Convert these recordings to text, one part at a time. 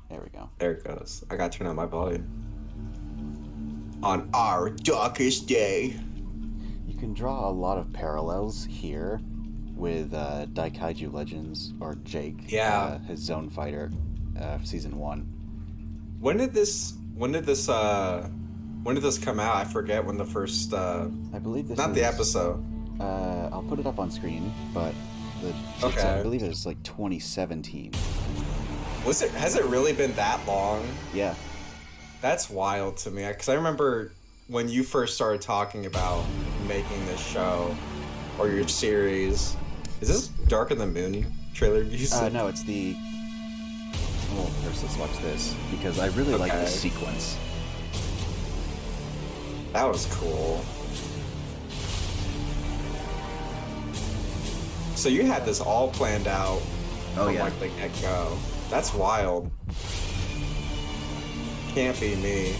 There we go. There it goes. I gotta turn on my volume. On our darkest day. You can draw a lot of parallels here with Daikaiju Legends or Jake, Yeah. his Zone Fighter, season 1. When did this come out? I forget when the first I believe this not is the episode. I'll put it up on screen, but I Okay. believe it's like 2017. Has it really been that long? Yeah. That's wild to me, because I remember when you first started talking about making this show or your series. Is this Dark in the Moon trailer you said? No, it's the. Well, first let's watch this because I really like this sequence. That was cool. So you had this all planned out from like the get-go. That's wild. Can't be me.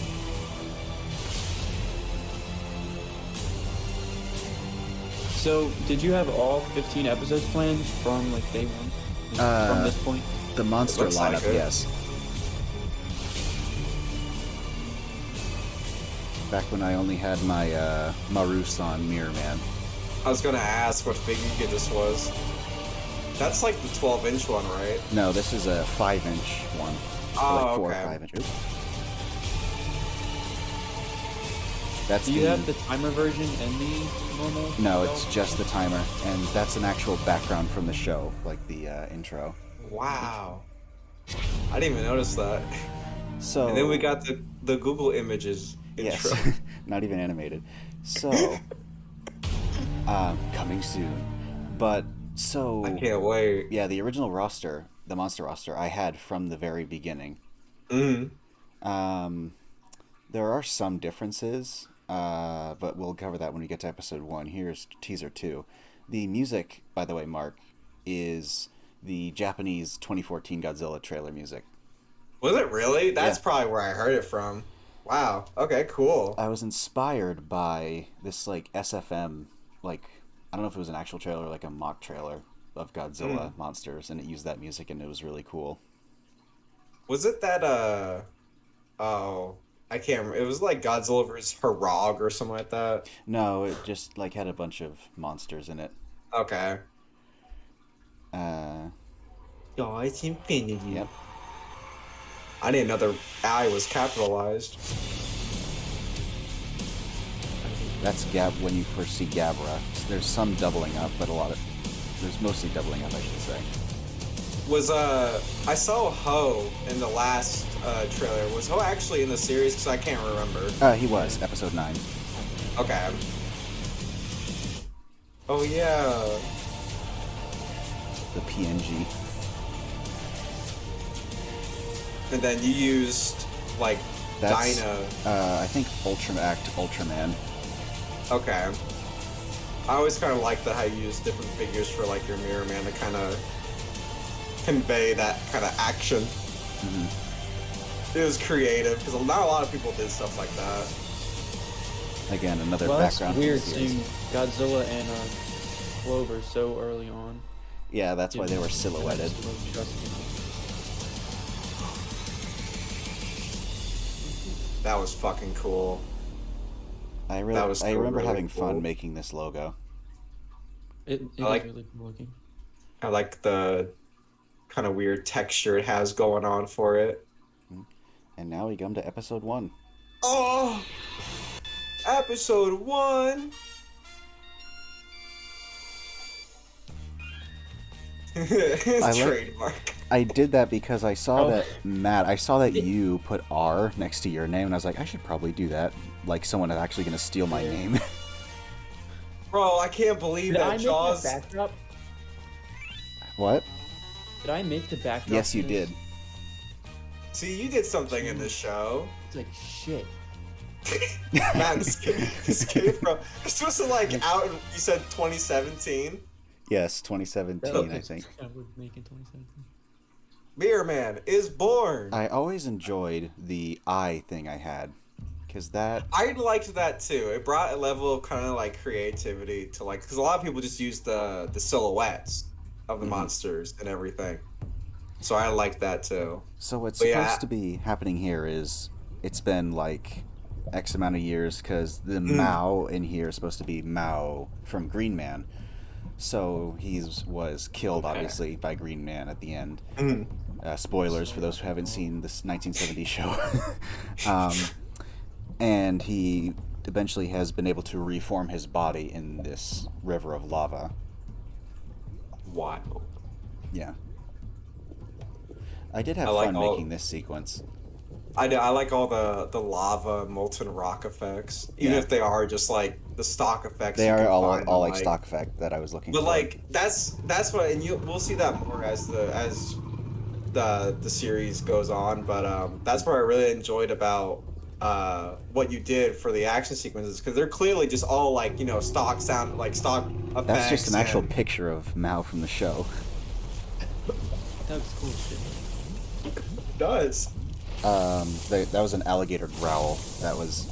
So, did you have all 15 episodes planned from like day one? From this point? The monster Looks lineup, like it. yes. Back when I only had my Marus on Mirrorman. I was gonna ask what figure this was. That's like the 12-inch one, right? No, this is a 5-inch one. Oh, like 4 okay. or 5 inch. Oops. That's Do you have the timer version and the normal? No, it's just the timer, and that's an actual background from the show, like the intro. Wow. I didn't even notice that. So And then we got the Google Images intro. yes, not even animated. So coming soon, but so I can't wait. yeah, the original roster, the monster roster, I had from the very beginning. Mm. There are some differences, but we'll cover that when we get to episode 1. Here's teaser 2. The music, by the way, Mark, is the Japanese 2014 Godzilla trailer music. Was it really? That's Yeah. probably where I heard it from. Wow. Okay, cool. I was inspired by this like SFM, like I don't know if it was an actual trailer or like a mock trailer of Godzilla monsters, and it used that music, and it was really cool. Was it that oh, I can't remember. It was like Godzilla vs. Hedorah or something like that. No, it just like had a bunch of monsters in it. Okay. Uh, Oh, it's infinity. yep. I didn't know the I was capitalized. That's when you first see Gabora. There's some doubling up, but there's mostly doubling up, I should say. Was I saw Ho in the last trailer. Was Ho actually in the series? Because I can't remember. He was episode 9. Okay. Oh yeah. The PNG. And then you used like That's Dyna. I think Ultraman. Okay. I always kind of like how you use different figures for like your Mirror Man to kind of convey that kind of action. Mm-hmm. It was creative because not a lot of people did stuff like that. Again, another Well, that's background. weird to the series. seeing Godzilla and Clover so early on. Yeah, that's why they were silhouetted. That was fucking cool. I was still remember really having cool. fun making this logo. It is like- really cool looking. I like the kind of weird texture it has going on for it. And now we come to episode 1. Oh! Episode 1! like- Trademark. I did that because I saw Oh. that you put R next to your name, and I was like, I should probably do that. Like someone is actually going to steal my name. Bro, I can't believe Did I that make Jaws. the backdrop? What? Did I make the backdrop? Yes, you for did. this? See, you did something in this show. It's like shit. Man, escape from. This was like out in, you said 2017? Yes, 2017, I think. I would make in 2017. Mirror Man is born. I always enjoyed the eye thing I had, because that. I liked that too. It brought a level of kind of like creativity to because a lot of people just use the silhouettes of the monsters and everything. So I like that too. So what's But supposed to be happening here is it's been like X amount of years because the Mao in here is supposed to be Mao from Green Man. So he was killed, obviously, by Green Man at the end. Spoilers for those who haven't seen this 1970s show. And he eventually has been able to reform his body in this river of lava. Wild. Yeah. I did have like fun all- making this sequence. I like all the lava molten rock effects, even Yeah. if they are just like the stock effects. They you are can all find on, like stock effect that I was looking But for. like that's what, and we'll see that more as the series goes on. But that's what I really enjoyed about what you did for the action sequences, because they're clearly just all like, you know, stock sound, like stock effects. That's just an actual picture of Mao from the show. That was cool shit. It does. That was an alligator growl. That was.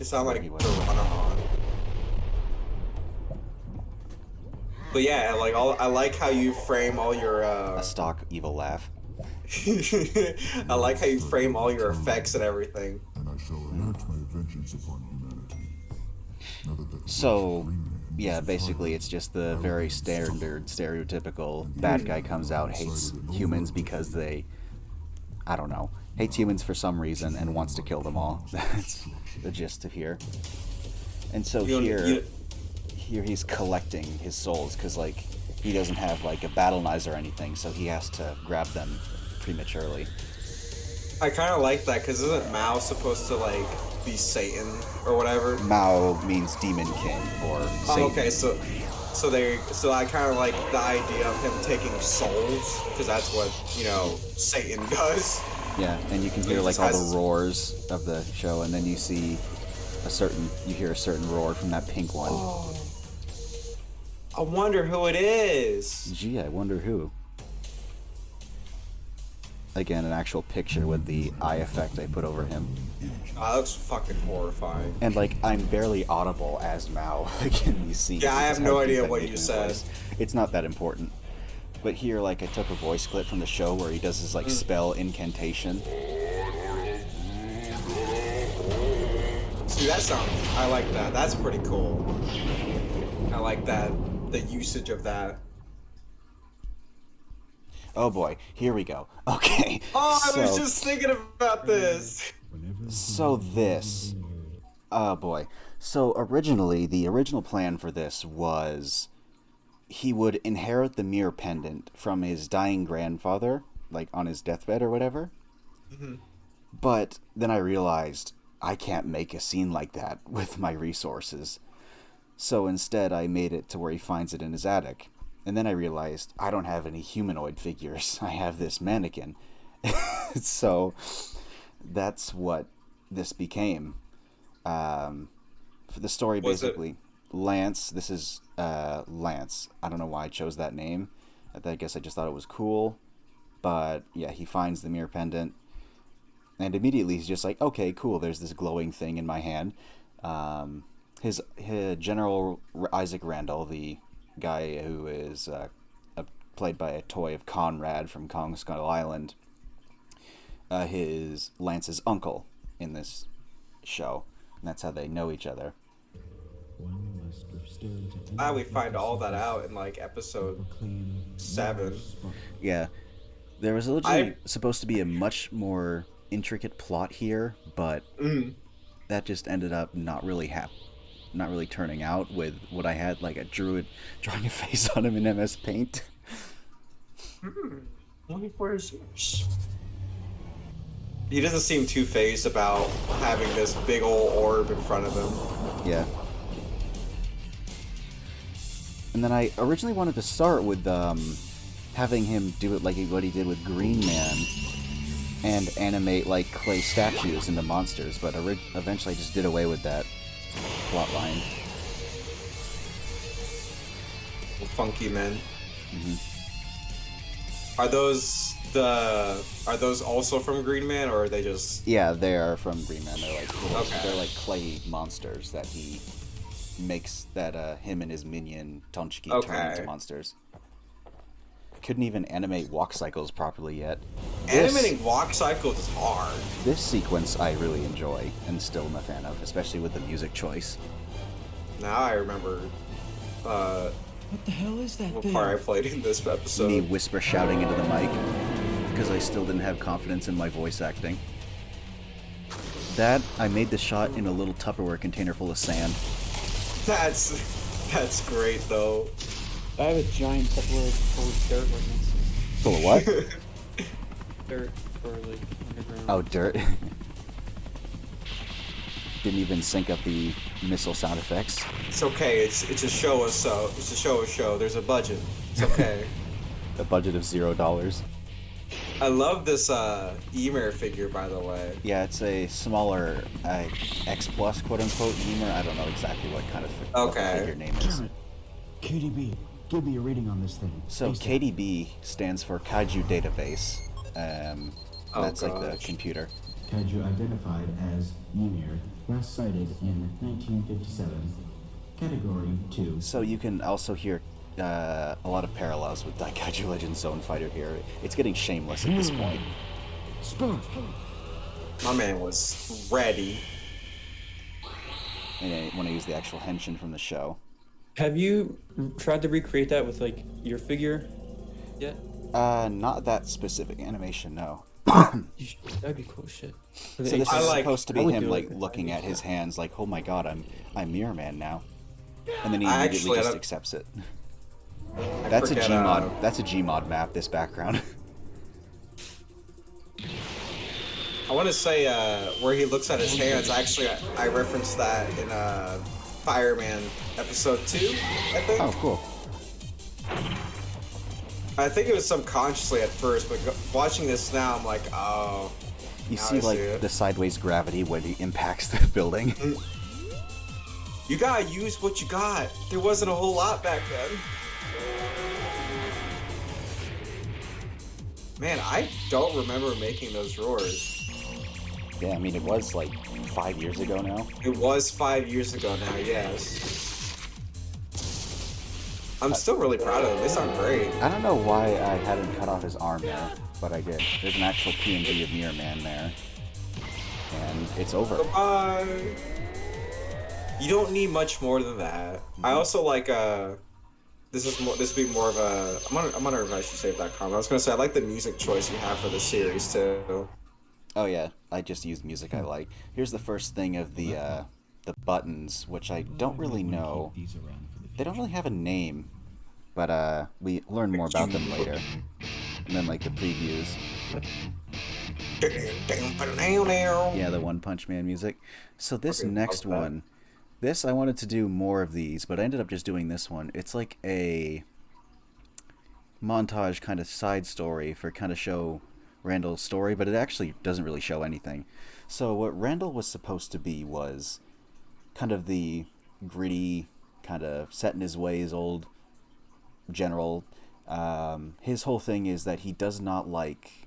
It sounded like he was. Piranha. But yeah, like I like how you frame all your A stock evil laugh. I like how you frame all your effects and everything. And I shall enact my vengeance upon humanity. Now that the So, Green Man yeah, is basically it's just the very standard, stereotypical bad guy comes out, hates humans because they, I don't know, hates humans for some reason and wants to kill them all. That's the gist of here. And so here he's collecting his souls because, like, he doesn't have, like, a battle knives or anything, so he has to grab them prematurely. I kind of like that, because isn't Mao supposed to like be Satan or whatever? Mao means Demon King or Satan. Oh, okay, so I kind of like the idea of him taking souls, because that's what, you know, Satan does. Yeah, and you can hear He like just all has- the roars of the show, and then you hear a certain roar from that pink one. Oh, I wonder who it is. Gee, I wonder who. Again, an actual picture with the eye effect I put over him. Oh, that looks fucking horrifying. And like, I'm barely audible as Mao like in these scenes. Yeah, I have because no how deep idea I'm what you making the said. voice. It's not that important. But here, like, I took a voice clip from the show where he does his like spell incantation. See, that sounds, I like that. That's pretty cool. I like that, the usage of that. Oh boy, here we go. Okay. Oh, I was so- just thinking about this. So this, oh boy. So originally, the original plan for this was he would inherit the mirror pendant from his dying grandfather, like on his deathbed or whatever. But then I realized I can't make a scene like that with my resources. So instead, I made it to where he finds it in his attic. And then I realized I don't have any humanoid figures. I have this mannequin. So that's what this became. For the story, Was it- basically, Lance, this is Lance. I don't know why I chose that name. I guess I just thought it was cool. But yeah, he finds the mirror pendant. And immediately he's just like, okay, cool, there's this glowing thing in my hand. His General Isaac Randall, the guy who is played by a toy of Conrad from Kong Skull Island, his Lance's uncle in this show, and that's how they know each other. We find all that out in like episode 7. Yeah, there was originally supposed to be a much more intricate plot here, but that just ended up not really turning out with what I had, like a druid drawing a face on him in MS Paint. 24 years. He doesn't seem too phased about having this big old orb in front of him. Yeah. And then I originally wanted to start with having him do it like what he did with Green Man and animate like clay statues into monsters, but eventually I just did away with that plot line. Funky men. Are those also from Green Man, or are they just? Yeah, they are from Green Man. Okay. They're like clay monsters that he makes that him and his minion Tonchiki turn into monsters. couldn't even animate walk cycles properly yet. Animating walk cycles is hard. This sequence I really enjoy and still am a fan of, especially with the music choice. Now I remember What the hell is that what thing? part I played in this episode. Me whisper shouting into the mic because I still didn't have confidence in my voice acting. That, I made the shot in a little Tupperware container full of sand. That's great though. I have a giant Tupperware full of dirt right next to me. Full of what? Dirt for like underground. Oh, dirt. Didn't even sync up the missile sound effects. It's okay. It's a show us so. It's a show. There's a budget. It's okay. A budget of $0. I love this Ymir figure, by the way. Yeah, it's a smaller X plus quote unquote Ymir. I don't know exactly what kind of what the figure name is. Damn it. KDB, give me a reading on this thing. So ASAP. KDB stands for Kaiju Database. That's like the gosh. computer. Kaiju identified as Ymir, last sighted in 1957. Category 2. So you can also hear a lot of parallels with Daikaiju Legends Zone Fighter here. It's getting shameless at this point. Spawn. My man was ready. And I want to use the actual henshin from the show. Have you tried to recreate that with like your figure yet? Not that specific animation, no. You should, that'd be cool shit. For So the this H- is like- supposed to be I would him, do it like, if I looking was at his that. hands, like, oh my god, I'm Mirrorman now. And then he I immediately actually- just I accepts it. I That's a forget, Gmod. That's a Gmod map, this background. I want to say where he looks at his hands. Actually, I referenced that in Fireman Episode 2, I think. Oh, cool. I think it was subconsciously at first, but watching this now, I'm like, oh. You Now see, I like, see it. the sideways gravity when he impacts the building. You gotta use what you got. There wasn't a whole lot back then. Man, I don't remember making those drawers. Yeah, I mean, it was, like, 5 years ago now. It was 5 years ago now, yes. I'm still really proud of them. They sound great. I don't know why I hadn't cut off his arm there, but I did. There's an actual PNG of Mirrorman there. And it's over. Goodbye. You don't need much more than that. I also like this would be more of a I'm gonna I should save that comment. I was gonna say I like the music choice you have for the series too. Oh yeah, I just used music I like. Here's the first thing of the buttons, which I don't really know. They don't really have a name, but we learn more about them later. And then like the previews. Yeah, the One Punch Man music. So this Okay, next love that. one, this I wanted to do more of these, but I ended up just doing this one. It's like a montage kind of side story for kind of show Randall's story, but it actually doesn't really show anything. So what Randall was supposed to be was kind of the gritty, kind of set in his ways old general. His whole thing is that he does not like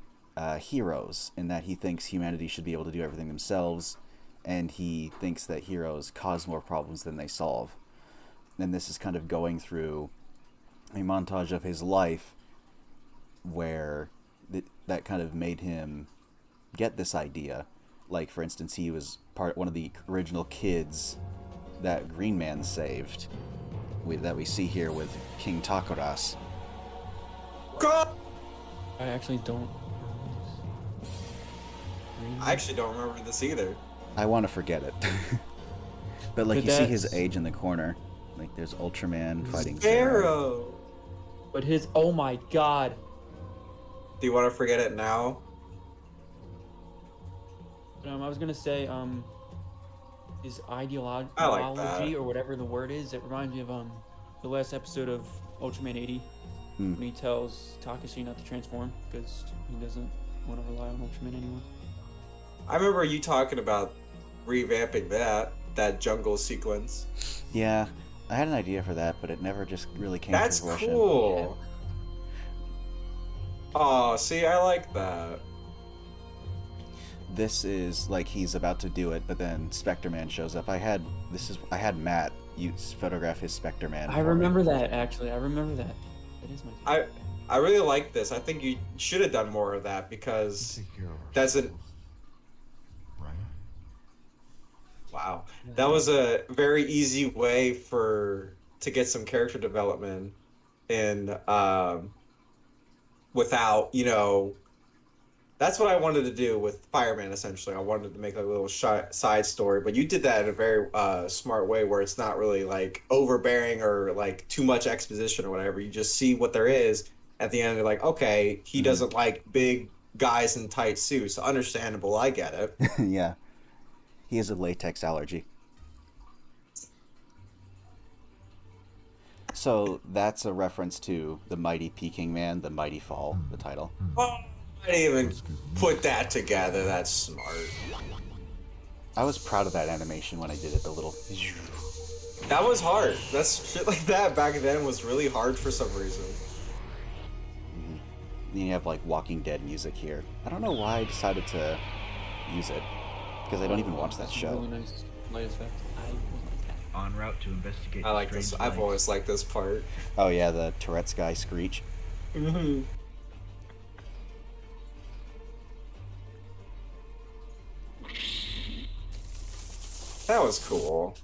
heroes, in that he thinks humanity should be able to do everything themselves, and he thinks that heroes cause more problems than they solve. And this is kind of going through a montage of his life where that kind of made him get this idea. Like, for instance, he was one of the original kids that Green Man saved, that we see here with King Takoras. I actually don't. I actually don't remember this either. I want to forget it. But like, But you see his that's- age in the corner. Like, there's Ultraman fighting Zero. Sparrow. But his, oh my god. Do you want to forget it now? I was gonna say, his I like ideology that. or whatever the word is, it reminds me of the last episode of Ultraman 80 Hmm. when he tells Takashi not to transform because he doesn't want to rely on Ultraman anymore. I remember you talking about revamping that jungle sequence. Yeah, I had an idea for that, but it never just really came That's to fruition. cool. Oh, see, I like that. This is like he's about to do it, but then Spectre Man shows up. I had Matt photograph his Spectre Man. I for me. remember that actually. I remember that. That is my. I I really like this. I think you should have done more of that because that's an Right? wow. That was a very easy way to get some character development and without, that's what I wanted to do with Fireman, essentially. I wanted to make like a little side story, but you did that in a very smart way where it's not really like overbearing or like too much exposition or whatever. You just see what there is at the end. You're like, okay, he doesn't like big guys in tight suits. Understandable. I get it. Yeah. He has a latex allergy. So that's a reference to the Mighty Peking Man, the Mighty Fall, the title. Oh, I didn't even put that together. That's smart. I was proud of that animation when I did it, the little... That was hard. That's shit like that back then was really hard for some reason. Then you have like Walking Dead music here. I don't know why I decided to use it, because I don't even watch that show. Really nice light effect. I would like that. En route to investigate. I like this. I've always liked this part. Oh yeah, the Tourette's guy screech. Mm-hmm. That was cool.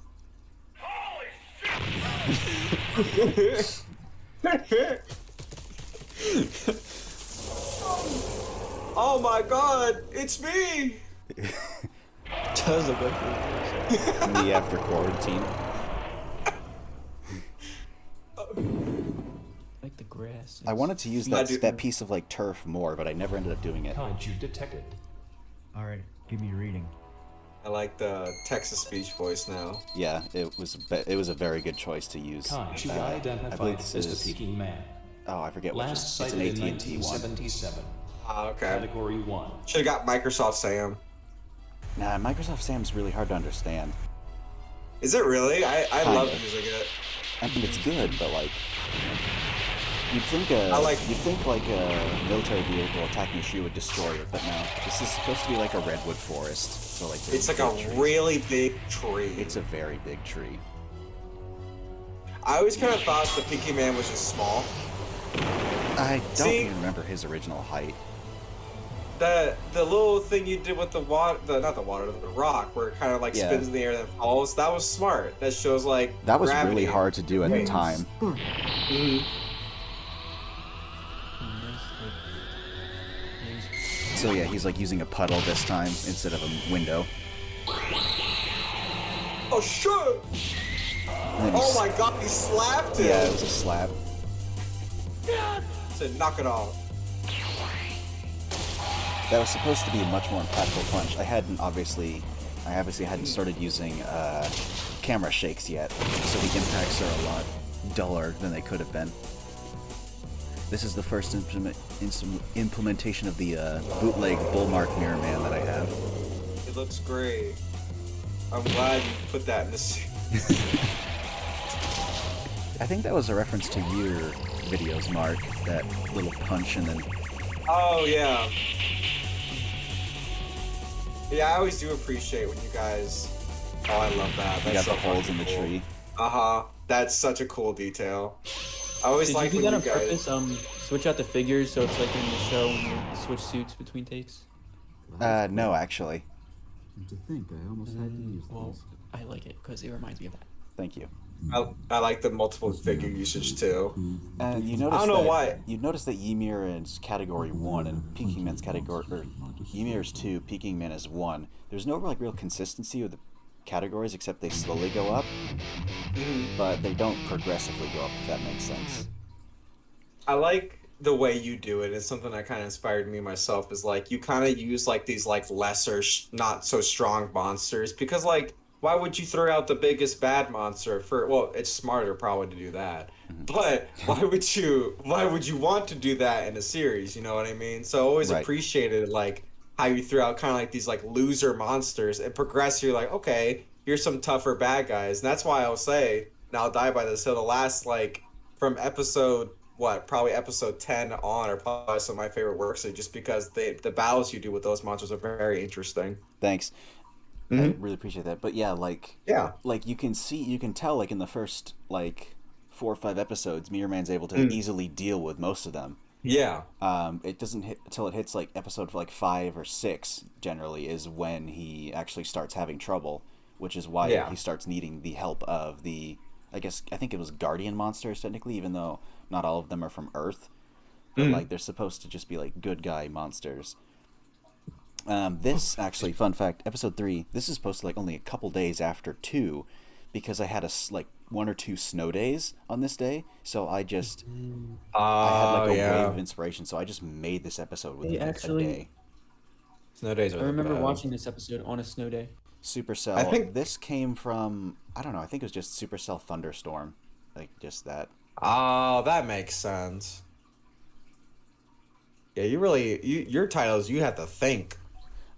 Oh my god, it's me! Does look like Me after quarantine. like the grass. I wanted to use that piece of like turf more, but I never ended up doing it. Contact detected. All right, give me a reading. I like the Texas speech voice now. Yeah, it was a very good choice to use. You I identified believe this as is. the Peking Man. Oh, I forget what Last it's an sighted in AT&T one. 1977. Okay. Category 1. Should've got Microsoft Sam. Nah, Microsoft Sam's really hard to understand. Is it really? I Kind love of. using it. I mean, it's good, but like, you'd think a military vehicle attacking a shoe would destroy it, but no. This is supposed to be like a redwood forest, so like It's like a trees. really big tree. It's a very big tree. I always kind of thought the Peking Man was just small. I don't See? even remember his original height. The little thing you did with the rock, where it kind of like Yeah. spins in the air and then falls, that was smart. That shows like That was gravity. really hard to do at the time. Mhm. So yeah, he's like using a puddle this time instead of a window. Oh shit! And then he Oh my god, he slapped him! Yeah, it was a slap. Said knock it off. That was supposed to be a much more impactful punch. I obviously hadn't started using camera shakes yet, so the impacts are a lot duller than they could have been. This is the first implementation of the bootleg Bullmark Mirrorman that I have. It looks great. I'm glad you put that in the series. I think that was a reference to your videos, Mark. That little punch and then... Oh yeah. Yeah, I always do appreciate when you guys. Oh, I love that. You That's got so the holes in the fucking cool. tree. That's such a cool detail. I always Did like you do when that you on guys. purpose? Switch out the figures so it's like in the show when you switch suits between takes? No, actually. And to think I almost had to use Well, these. I like it because it reminds me of that. Thank you. I like the multiple figure usage too. And you notice I don't know why. You notice that Ymir is category 1 and Peking Man's category, or Ymir's 2, Peking Man is 1. There's no like real consistency with the categories except they slowly go up, but they don't progressively go up, if that makes sense. I like the way you do it. It's something that kind of inspired me myself. Is like you kind of use like these like lesser, not so strong monsters because like. Why would you throw out the biggest bad monster for? Well, it's smarter probably to do that, but why would you want to do that in a series? You know what I mean? So I always Right. appreciated like how you threw out kind of like these like loser monsters and progress. You're like, okay, here's some tougher bad guys, and that's why I'll say, and I'll die by this. So the last like from episode probably episode 10 on are probably some of my favorite works, just because the battles you do with those monsters are very interesting. Thanks. I really appreciate that. But yeah, like you can tell like in the first like 4 or 5 episodes, Mirrorman's able to easily deal with most of them. Yeah. It doesn't hit until it hits like episode like 5 or 6. Generally, is when he actually starts having trouble, which is why Yeah. he starts needing the help of the. I think it was guardian monsters technically, even though not all of them are from Earth, but like they're supposed to just be like good guy monsters. This actually, fun fact, episode 3. This is supposed to like only a couple days after 2, because I had like 1 or 2 snow days on this day, so I had like a wave of inspiration, so I just made this episode within like a day. Snow days are I remember bad. watching this episode on a snow day. Supercell. I think this came from, I don't know. I think it was just Supercell Thunderstorm, like just that. Oh, that makes sense. Yeah, your titles, you have to think.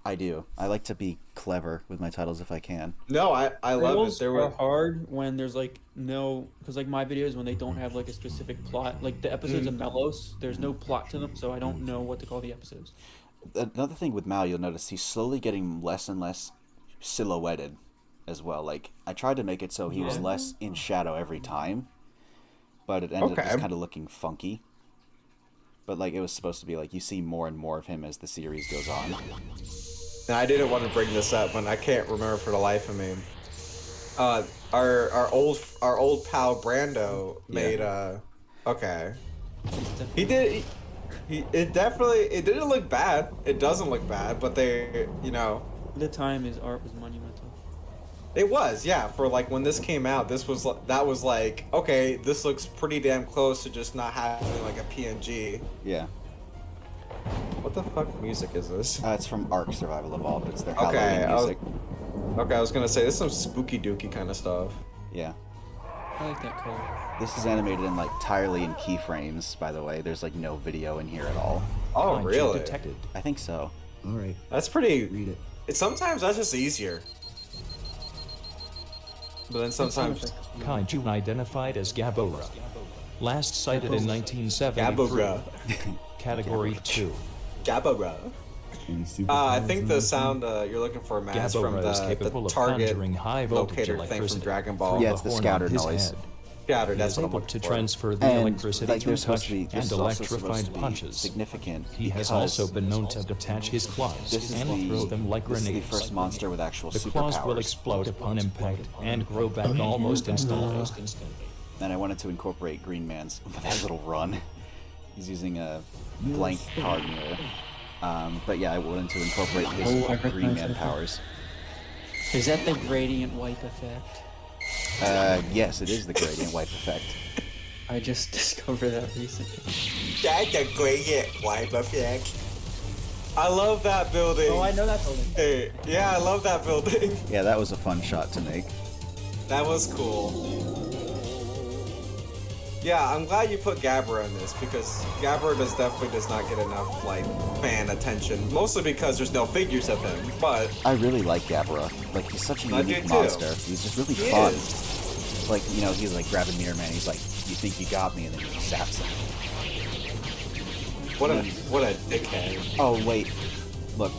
I do. I like to be clever with my titles if I can. No, I love it. Titles There are were hard when there's like no, because like my videos when they don't have like a specific plot, like the episodes of Melos, there's no plot to them, so I don't know what to call the episodes. Another thing with Mal, you'll notice he's slowly getting less and less silhouetted as well. Like, I tried to make it so he was less in shadow every time, but it ended up just kind of looking funky. But like, it was supposed to be like you see more and more of him as the series goes on. And I didn't want to bring this up, but I can't remember for the life of me. Our old pal Brando made okay. He did. It didn't look bad. It doesn't look bad, but they, At the time, his art was monumental. it was, yeah. For like when this came out, that was like, okay, this looks pretty damn close to just not having like a PNG. Yeah. What the fuck music is this? It's from Ark Survival Evolved. It's their Okay, Halloween music. I was gonna say this is some spooky dooky kind of stuff. Yeah. I like that color. This is animated in like entirely in keyframes, by the way. There's like no video in here at all. Oh, Find really? detected. I think so. All right, That's pretty. read it. Sometimes that's just easier. But then sometimes Kaiju identified as Gabora. Last sighted in 1973. Gabora. Category 2. Gabora. Any super I think the sound you're looking for, Matt, is from Gabora is capable the of target conjuring high voltage locator thing from electricity. Dragon Ball. Yeah, it's the horn scatter on his noise. head. Scattered, He that's is what I'm able looking to for. transfer the And electricity like through there's supposed touch to be, this and is also supposed electrified to be punches. significant. He has because also been known to detach his claws this is and throw them like this is grenades. the first monster with actual The claws will superpowers. explode upon impact and grow back almost instantly. And I wanted to incorporate Green Man's that little run. He's using a blank card mirror. But yeah, I wanted to incorporate his I Green recognize Man that. powers. Is that the gradient wipe effect? Yes, it is the gradient wipe effect. I just discovered that recently. That's a great wipe effect. I love that building. Oh, I know that building. Hey, yeah, I love that building. Yeah, that was a fun shot to make. That was cool. Yeah, I'm glad you put Gabora in this because Gabora definitely does not get enough like fan attention. Mostly because there's no figures of him. But I really like Gabora. Like, he's such a I unique do too. monster. He's just really He fun. is. Like, he's like grabbing Mirrorman. He's like, "You think you got me?" And then he zaps him. what a dickhead. Oh wait, look,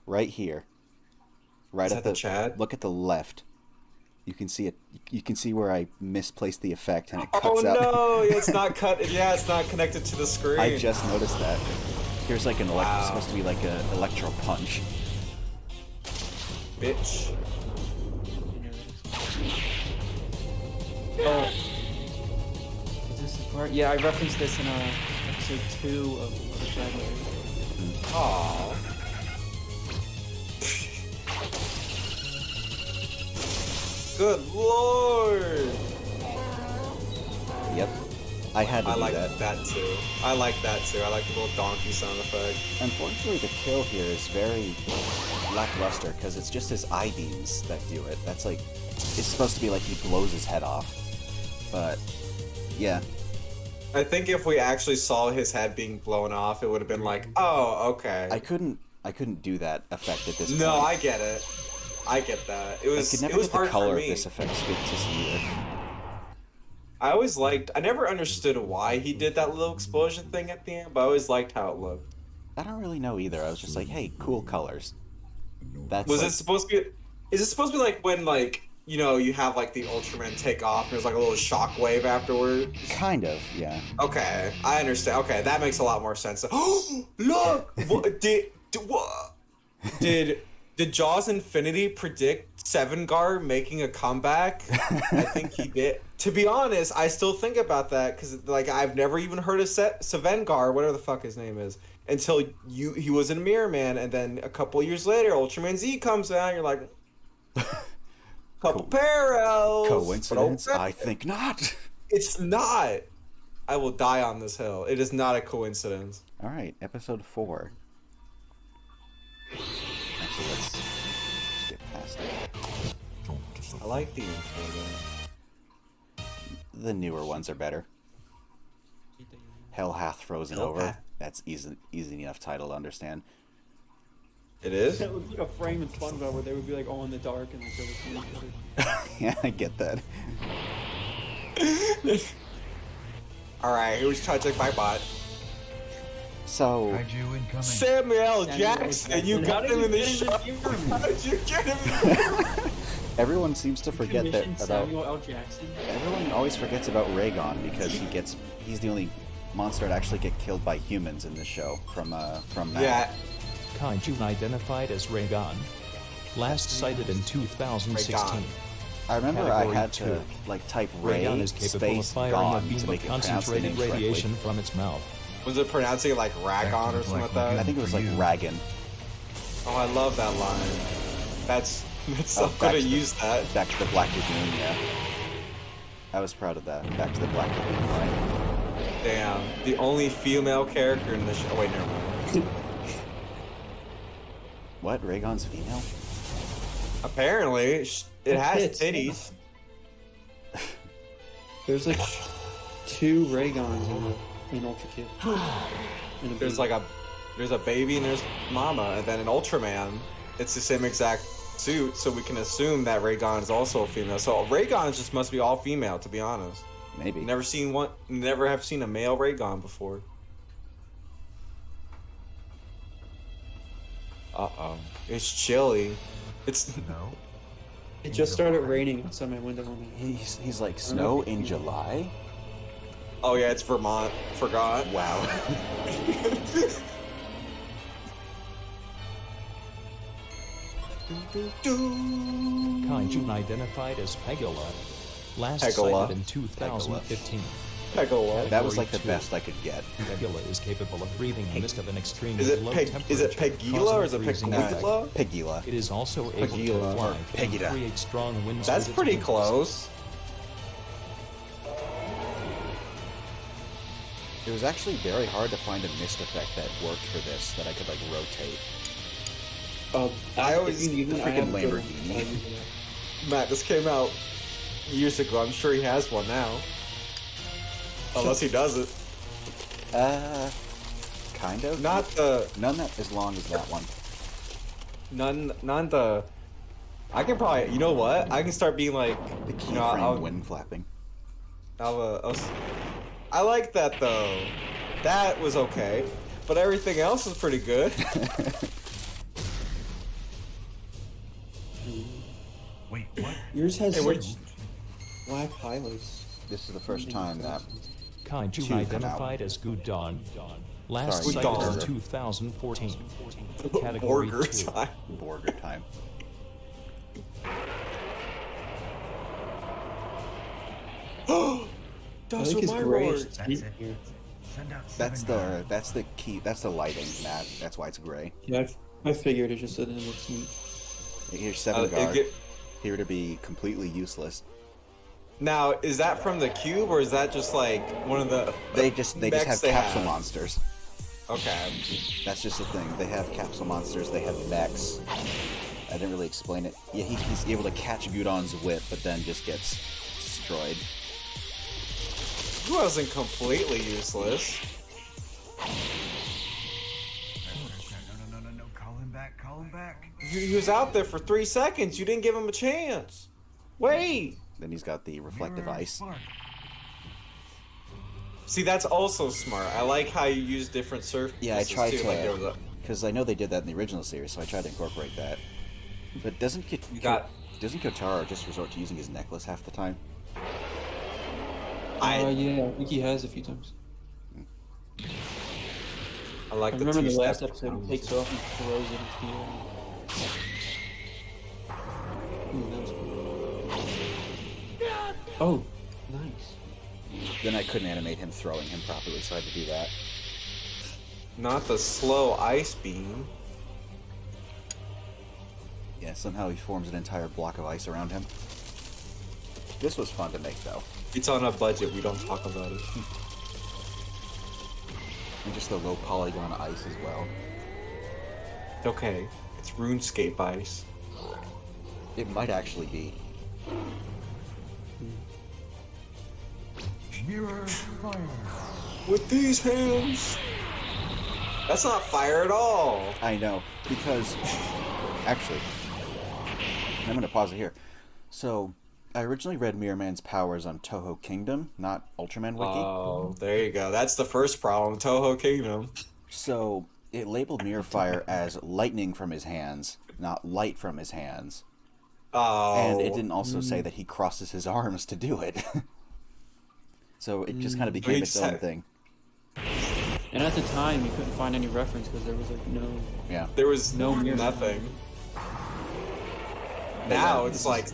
right here, right Is at that the Chad? Look at the left. You can see it. You can see where I misplaced the effect, and it Oh cuts out. no, it's not cut. Yeah, it's not connected to the screen. I just noticed that. Here's like an Wow. supposed to be like a electro punch. Bitch. Oh. Is this the part? Yeah, I referenced this in episode 2 of the Dragon Ball. Aww. Good lord. Yep, I had to I do like that. that too. I like that too. I like the little donkey sound effect. Unfortunately, the kill here is very lackluster because it's just his eye beams that do it. That's like, it's supposed to be like he blows his head off, but yeah. I think if we actually saw his head being blown off, it would have been like, oh, okay. I couldn't do that effect at this point. No, I get it. I get that. It I was. could It never was get the hard for color of me. this effect to see either. I never understood why he did that little explosion thing at the end, but I always liked how it looked. I don't really know either. I was just like, hey, cool colors. That's Was like, it supposed to be? Is it supposed to be like when like you know, you have like the Ultraman take off. There's like a little shockwave afterward. Kind of, yeah. Okay, I understand. Okay, that makes a lot more sense. Look, did Jaws Infinity predict Sevengar making a comeback? I think he did. To be honest, I still think about that because like I've never even heard of Sevengar, whatever the fuck his name is, until he was in Mirrorman, and then a couple years later, Ultraman Z comes out, and you're like, couple parallels. Coincidence? But okay. I think not. It's not. I will die on this hill. It is not a coincidence. All right, episode 4. Actually, let's skip past it. I like the intro though. The newer ones are better. Hell hath frozen over. That's easy enough title to understand. It is? It looks like a frame in SpongeBob where they would be like all in the dark and like they would see each other. Yeah, I get that. Alright, who's trying to take my bot? So, Kaiju incoming. Samuel Jackson, you got him in the show. How did you get him in everyone seems to forget that Commissioned about. Samuel L. Jackson. Everyone always forgets about Raigan because he's the only monster to actually get killed by humans in this show from Matt. Yeah. Kaiju identified as Raigan. Last sighted in 2016. Raigan. I remember Category I had 2. to like type Ray Raigan is capable of space firing a gone beam to of make it pronounce the concentrated name radiation correctly. from its mouth. Was it pronouncing it like Raigan or something like that? I think it was like Raigan. Oh, I love that line. That's so good to use that. Back to the Black Lagoon, yeah. I was proud of that. Back to the Black Lagoon line. Damn. The only female character in the show. Oh, wait, never mind. What? Raygon's female? Apparently, it has titties. There's like 2 Raygons in Ultra Kid. And There's like there's a baby and there's mama, and then in Ultraman, it's the same exact suit, so we can assume that Raygon is also a female. So Raygon just must be all female, to be honest. Maybe. Never have seen a male Raygon before. Uh-oh. It's chilly. It's No. it just started raining outside my window on me. He's like snow in July? Oh yeah, it's Vermont. Forgot. Wow. Kaiju identified as Pegula. Last Pegula. sighted in 2015. Pegula. That was like the Category 2. best I could get. Pegula is capable of breathing in the midst of an extremely Is it low Peg? temperature. Is it Pegila or is it causing freezing Pegula? effect. Pegila. It is also able Pegila. to fly Or and Pegida. create strong winds. That's with its pretty wings. close. It was actually very hard to find a mist effect that worked for this, that I could like rotate. I always- if you need the one, I freaking have Lamborghini. Matt, this came out years ago. I'm sure he has one now. Unless he doesn't. Kind of. Not the None that as long as that one. none the. I can probably. You know what? I can start being like. The You know, keyframe wind flapping. I like that though. That was okay, but everything else is pretty good. Wait, what? Yours has Hey, such black highlights. This is the first time that Kaiju Two come identified as Gudon. Last Sorry, sighted Gudon. in 2014. Category Burger 2. time. Borger time. I Those like are his my gray words. That's it. Send out That's seven the key. That's the lighting, Matt. That's why it's gray. Yeah, I figured it just so that it looks neat. Here's Seven It Guard. get- Here to be completely useless. Now, is that from the cube or is that just like one of the? They just have mechs they capsule have? monsters. Okay. That's just the thing. They have capsule monsters. They have mechs. I didn't really explain it. Yeah, he's able to catch Gudon's whip, but then just gets destroyed. He wasn't completely useless. No. Call him back. Call him back. He was out there for 3 seconds. You didn't give him a chance. Wait. Then he's got the reflective Mirror ice. spark. See, that's also smart. I like how you use different surfaces Yeah, I tried too. Like there was to, a, because I know they did that in the original series, so I tried to incorporate that. But doesn't Kotaro just resort to using his necklace half the time? Yeah, I think he has a few times. I like I the remember the two-step last episode he takes off and throws it into the air. Ooh, that was cool. Oh, nice. Then I couldn't animate him throwing him properly, so I had to do that. Not the slow ice beam. Yeah, somehow he forms an entire block of ice around him. This was fun to make, though. It's on a budget. We don't talk about it. And just the low polygon ice as well. Okay, it's RuneScape ice. It might actually be. Mirror fire. With these hands. That's not fire at all. I know, because... Actually, I'm going to pause it here. So, I originally read Mirrorman's powers on Toho Kingdom, not Ultraman Wiki. Oh, there you go. That's the first problem. Toho Kingdom. So, it labeled Mirror Fire as lightning from his hands, not light from his hands. Oh. And it didn't also say that he crosses his arms to do it. So it just kind of became its own thing. And at the time, you couldn't find any reference because there was like no. Yeah. There was No mirror. nothing. Now it's like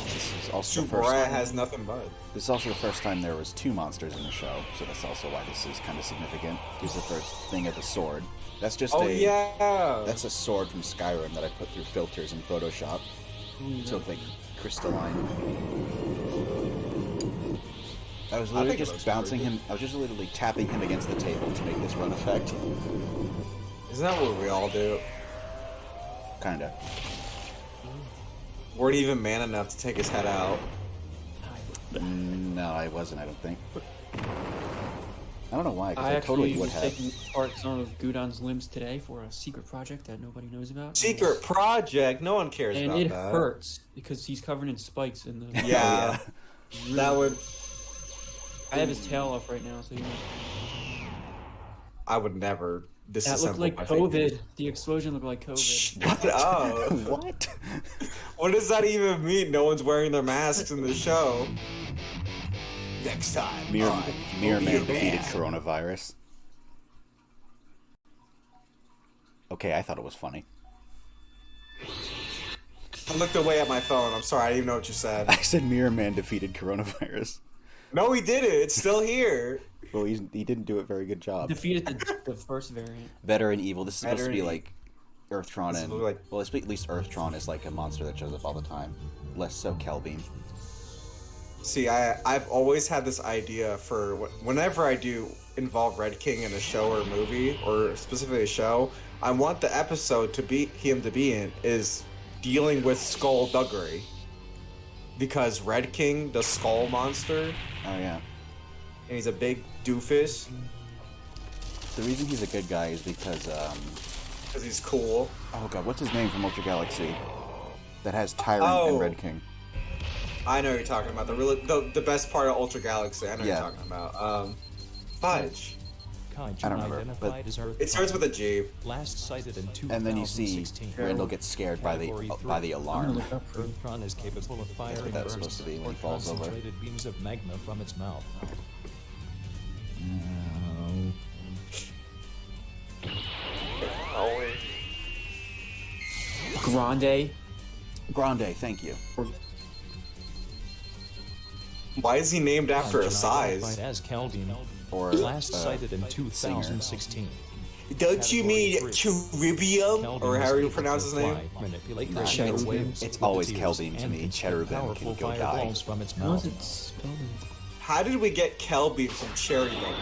This is also the first Gabora time. has nothing but. This is also the first time there was two monsters in the show, so that's also why this is kind of significant. Here's the first thing of the sword. That's just That's a sword from Skyrim that I put through filters in Photoshop. So think crystalline. I was literally think it just looks bouncing pretty him. I was just literally tapping him against the table to make this run effect. Isn't that what we all do? Kinda. Weren't even man enough to take his head out. No, I wasn't. I don't think. I don't know why. 'Cause I I totally actually would was have. taking apart some of Gudon's limbs today for a secret project that nobody knows about. Secret project. No one cares And about it that. hurts because he's covered in spikes in the. Yeah. That would. I have his tail off right now, so you know. I would never disassemble That looked like my COVID. fingers. The explosion looked like COVID. Shut up. What? What does that even mean? No one's wearing their masks in the show. Next time. Mirrorman defeated coronavirus. Okay, I thought it was funny. I looked away at my phone. I'm sorry. I didn't even know what you said. I said Mirrorman defeated coronavirus. No, he didn't. It's still here. Well, he didn't do a very good job. Defeated the first variant. Better and evil. This is supposed to Better be and like Earthtron This and... is like- Well, at least Earthtron is like a monster that shows up all the time. Less so Kelbeam. See, I've always had this idea for whenever I do involve Red King in a show or movie, or specifically a show, I want the episode to be him to be in is dealing with skullduggery. Because Red King, the skull monster, Oh, yeah. and he's a big doofus, The reason he's a good guy is because, because he's cool. oh god, what's his name from Ultra Galaxy? That has Tyrant Oh. and Red King. I know what you're talking about. The best part of Ultra Galaxy. I know what Yeah. you're talking about. Fudge. Kaiju I don't remember, identified as Earth. It starts with a G. Last sighted in 2016. And then you see Randall gets scared by the Category alarm. Earthron is capable of firing what that was bursts supposed to be when or he falls over. concentrated beams of magma from its mouth. Grande. Grande, thank you. Why is he named after a Kaiju size? identified as Kelbeam. Or Last uh, sighted in singer. 2016. Don't you mean Cherubium? Kelbeam Or is how do you able pronounce to his name? fly, manipulate Nah, radio it's- waves it's with always its Kelbeam ears to and me. can shoot Cherubim can powerful go die. fireballs from its How mouth. is it spelled? How did we get Kelbeam from Cherubim?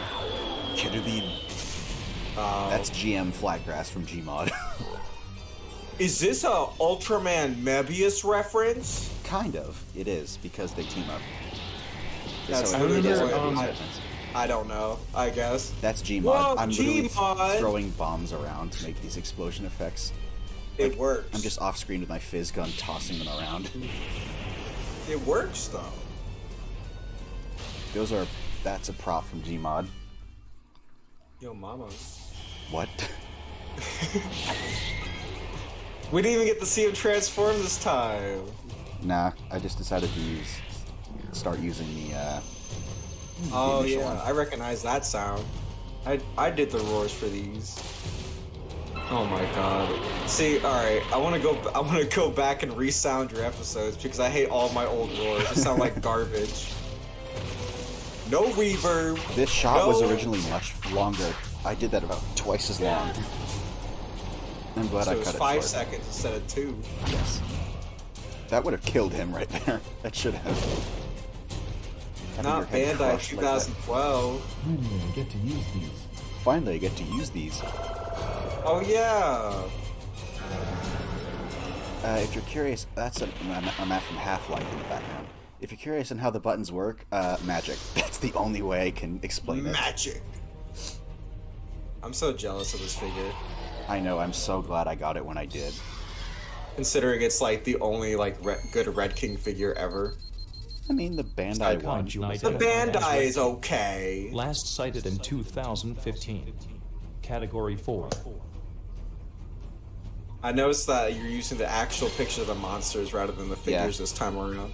Cherubim. That's GM Flatgrass from Gmod. Is this a Ultraman Mebius reference? Kind of. It is, because they team up. That's So it really is a good. Mebius I- reference. I don't know. I guess. That's Gmod. Whoa, I'm literally Gmod! throwing bombs around to make these explosion effects. It works. I'm just off screen with my fizz gun tossing them around. It works though. That's a prop from Gmod. Yo, mama. What? We didn't even get to see him transform this time. Nah, I just decided to start using the. Oh initial yeah, one. I recognize that sound. I did the roars for these. Oh my god. See, all right, I want to go back and resound your episodes because I hate all my old roars. They sound like garbage. No reverb. This shot was no- originally much longer. I did that about twice as long. I'm glad So I it was cut it 5 short. seconds instead of 2. Yes. That would have killed him right there. That should have. Having your Not head Bandai crushed like that. 2012. Finally, I get to use these. Finally, I get to use these. Oh yeah. If you're curious, that's a map from Half-Life in the background. If you're curious on how the buttons work, magic. That's the only way I can explain it. Magic. I'm so jealous of this figure. I know, I'm so glad I got it when I did. Considering it's like the only like good Red King figure ever. I mean, the Bandai one. Kanju The identified as Bandai Red is King. okay. Last sighted in 2015. Category 4. I noticed that you're using the actual picture of the monsters rather than the figures Yeah. this time around.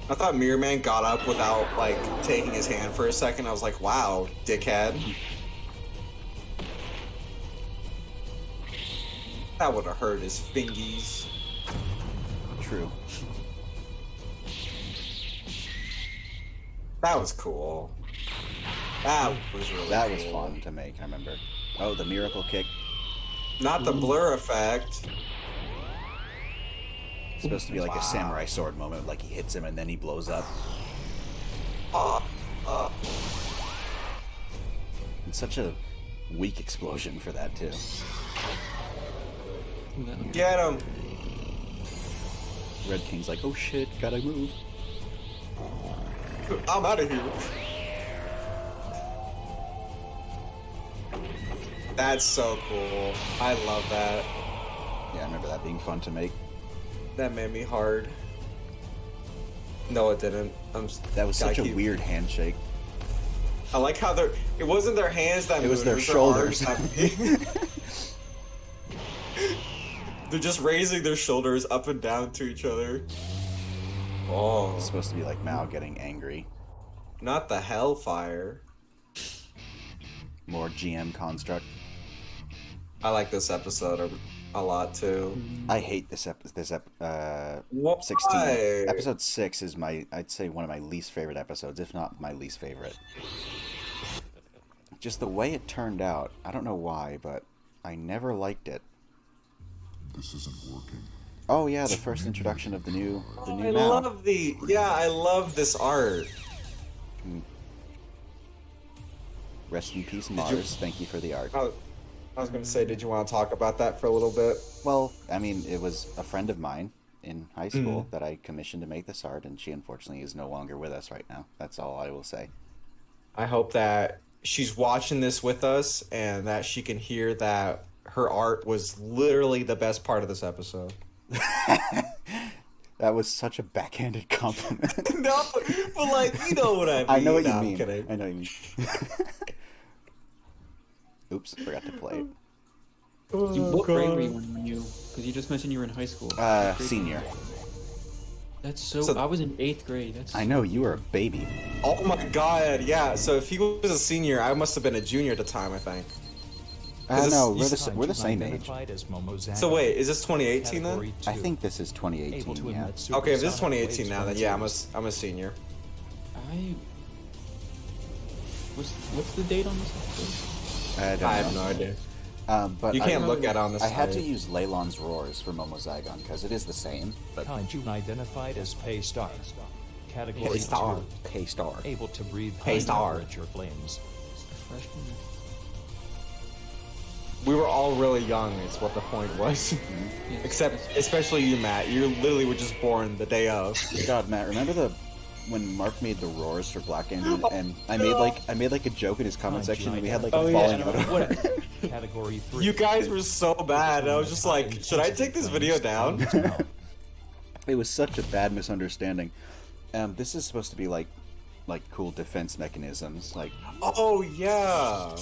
I thought Mirrorman got up without like taking his hand for a second. I was like, wow, dickhead. That would have hurt his fingies. True. That was cool. That was really That was cool. fun to make, I remember. Oh, the miracle kick. Not the blur effect. It's supposed to be like a samurai sword moment, like he hits him and then he blows up. It's such a weak explosion for that, too. Get him. Red King's like, oh shit, gotta move. I'm out of here. That's so cool. I love that. Yeah, I remember that being fun to make. That made me hard. No, it didn't. That was gotta such a keep- weird handshake. I like how it wasn't their hands that It was moved, their shoulders. arms that moved. They're just raising their shoulders up and down to each other. Oh, It's supposed to be like Mao getting angry. not the hellfire. More GM construct. I like this episode a lot too. I hate this Why? 16. Episode 6 is I'd say one of my least favorite episodes, if not my least favorite. Just the way it turned out, I don't know why, but I never liked it. This isn't working. Oh yeah, the first introduction of the new I Mao. I love this art. Rest in peace, Mars. Thank you for the art. I was gonna say, did you want to talk about that for a little bit? Well, I mean, it was a friend of mine in high school that I commissioned to make this art, and she unfortunately is no longer with us right now. That's all I will say. I hope that she's watching this with us and that she can hear that her art was literally the best part of this episode. That was such a backhanded compliment. No, but like, you know what I mean. I know what you No, I'm mean. kidding. I know what you mean. Oops, forgot to play it. What grade were you when you? Because you just mentioned you were in high school. What grade? Senior. That's so. So- I was in 8th grade. That's. I know, you were a baby. Oh my god, yeah. So if he was a senior, I must have been a junior at the time, I think. No, this- we're the same age. Identified as Momozaga. So wait, is this 2018 then? Category I 2. think this is Able 2018, to yeah. emit Okay, if this is supersonic 2018 now, then waves yeah, from I'm a senior. What's the date on this episode? I don't I have know. no idea. But You can't look at it on this I had to side. use Leyland's roars for Momozygon because it is the same, but Kaiju identified as Paystar. Category Paystar. 2. K-Star. Able to breathe Paystar. high temperature flames. Freshman. We were all really young, is what the point was. Yes, Except, that's- especially you, Matt. You literally were just born the day of. God, Matt, remember when Mark made the roars for Black Engine, and I made like a joke in his comment section, and we had like a Oh, yeah. falling out over Whatever. it. Category 3. You guys were so bad. I was just like, should I take this video down? It was such a bad misunderstanding. This is supposed to be like cool defense mechanisms, like Oh yeah.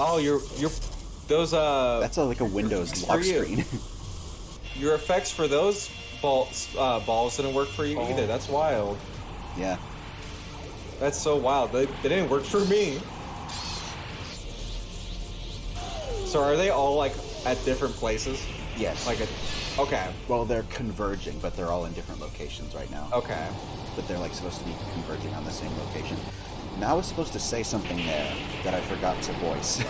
Oh, you're those That's like a Windows lock for you. screen. Your effects for those balls didn't work for you either. That's wild. Yeah. That's so wild. They didn't work for me. So are they all like at different places? Yes. Okay. Well, they're converging, but they're all in different locations right now. Okay. But they're like supposed to be converging on the same location. Now I was supposed to say something there that I forgot to voice.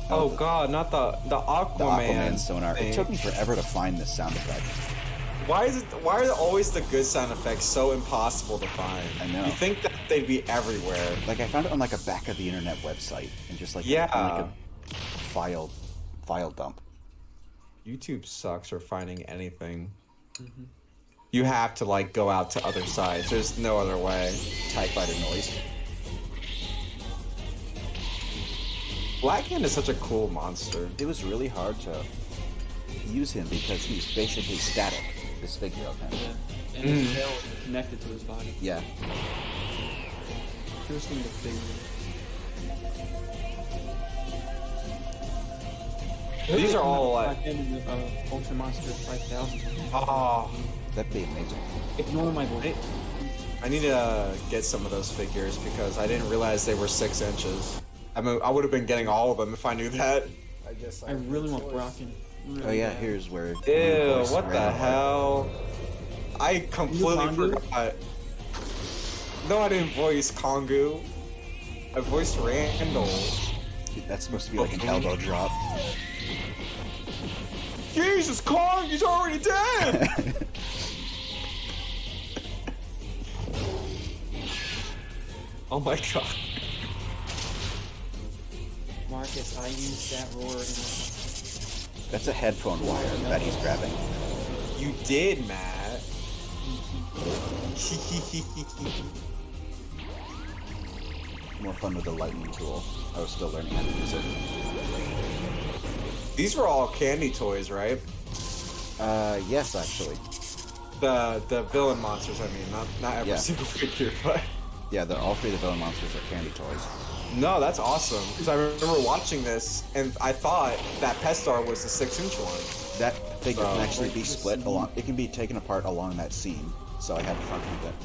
Oh god, not the Aquaman. The Aquaman sonar. thing. It took me forever to find this sound effect. Why are always the good sound effects so impossible to find? I know. You think that they'd be everywhere. Like I found it on like a back of the internet website and just like Yeah. on like a file dump. YouTube sucks for finding anything. You have to like go out to other sites. There's no other way. TIE fighter noise. Blackhand is such a cool monster. It was really hard to use him because he's basically static. This figure of him. Yeah. And his tail is connected to his body. Yeah. Interesting to figure. These are all like, Ultra Monster 5000. oh, That'd be amazing. Ignore my voice. I need to get some of those figures because I didn't realize they were 6 inches. I mean, I would have been getting all of them if I knew that. I guess I really want Brocken. Oh yeah, here's where. Ew, voice what the Randall. hell? I completely Kongu? forgot. No, I didn't voice Kongu. I voiced Randall. That's supposed to be like an elbow drop. Jesus, Kong, he's already dead! Oh my god. Marcus, I used that roar in That's a headphone wire that he's grabbing. You did, Matt. More fun with the lightning tool. I was still learning how to use it. These were all candy toys, right? Yes, actually. The villain monsters, I mean, not every Yeah. single figure, but Yeah, they're all three of the villain monsters are candy toys. no, that's awesome. Because I remember watching this and I thought that Pestar was the 6-inch one. That figure So- can actually be split along. It can be taken apart along that seam. So I had fun with it.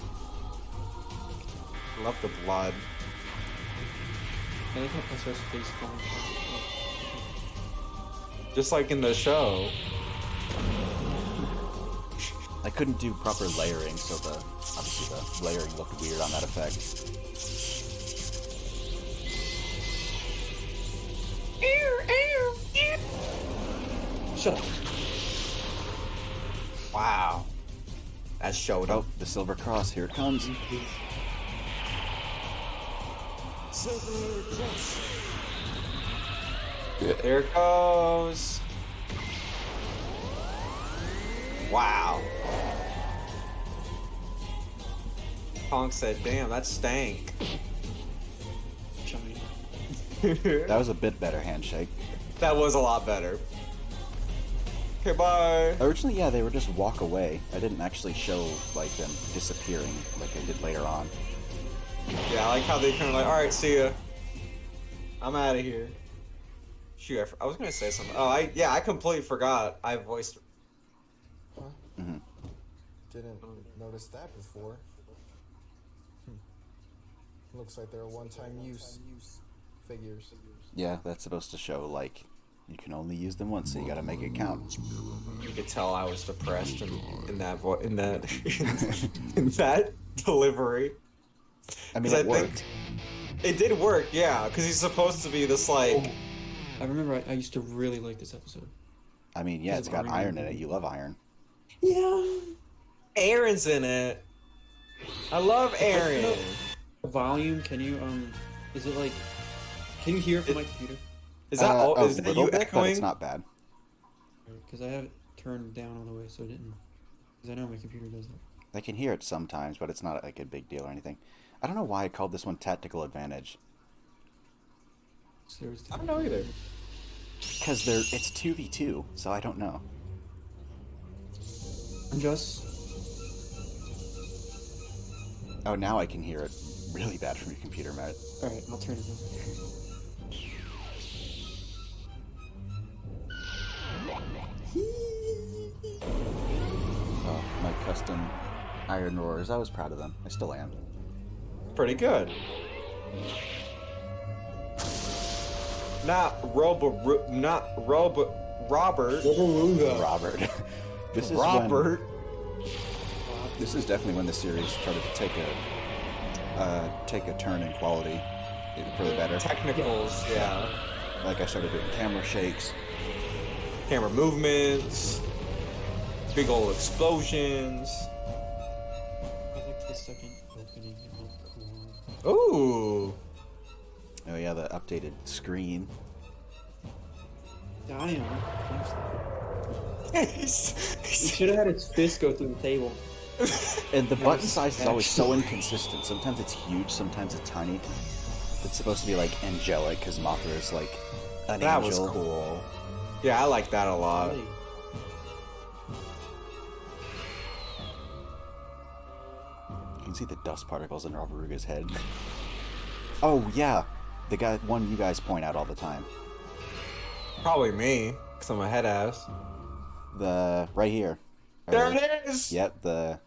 Love the blood. I like how Pestar's face falls. Just like in the show. I couldn't do proper layering, so obviously the layering looked weird on that effect. Shut up. Wow. That showed Oh, up. the silver cross, here it comes. There it goes. Wow. Pong said, damn, that stank. Johnny. That was a bit better handshake. That was a lot better. Okay, bye. Originally, yeah, they were just walk away. I didn't actually show, like, them disappearing like I did later on. Yeah, I like how they kind of like, alright, see ya. I'm out of here. Shoot, I was gonna say something. Oh, I completely forgot. I voiced. Didn't notice that before. Looks like they're one-time use figures. Yeah, that's supposed to show, like, you can only use them once, so you gotta make it count. You could tell I was depressed in that in that delivery. I mean, 'Cause it worked. It did work, yeah, because he's supposed to be this like. I remember I used to really like this episode. I mean, yeah, it's got iron in it. You love iron. Yeah. Aaron's in it. I love Aaron. Volume, can you, is it like, can you hear it from my computer? Is that all? A Is that little you bit, echoing? but it's not bad. Because I have it turned down all the way, so it didn't. Because I know my computer does that. I can hear it sometimes, but it's not like a big deal or anything. I don't know why I called this one Tactical Advantage. So there's I don't know either. Because it's 2v2, so I don't know. I'm just. Oh, now I can hear it. really bad from your computer, Matt. Alright, I'll turn it on. Oh, my custom iron roars. I was proud of them. I still am. Pretty good. Robert. Robert. This is Robert. This is definitely when the series started to take a turn in quality for the better. Technicals, yeah. Like I started doing camera shakes. Camera movements. Big old explosions. I like the second opening. It looked cool. Ooh. Oh yeah, the updated screen. Damn. He He's- should have had his fist go through the table. And the button size is always so inconsistent. Sometimes it's huge, sometimes it's tiny. It's supposed to be like angelic because Mothra is like an That angel. was cool. Yeah, I like that a lot. Really. You can see the dust particles in Robaruga's head. Oh yeah, the one you guys point out all the time. Probably me, because I'm a head ass. The right here. There it is! Yep, the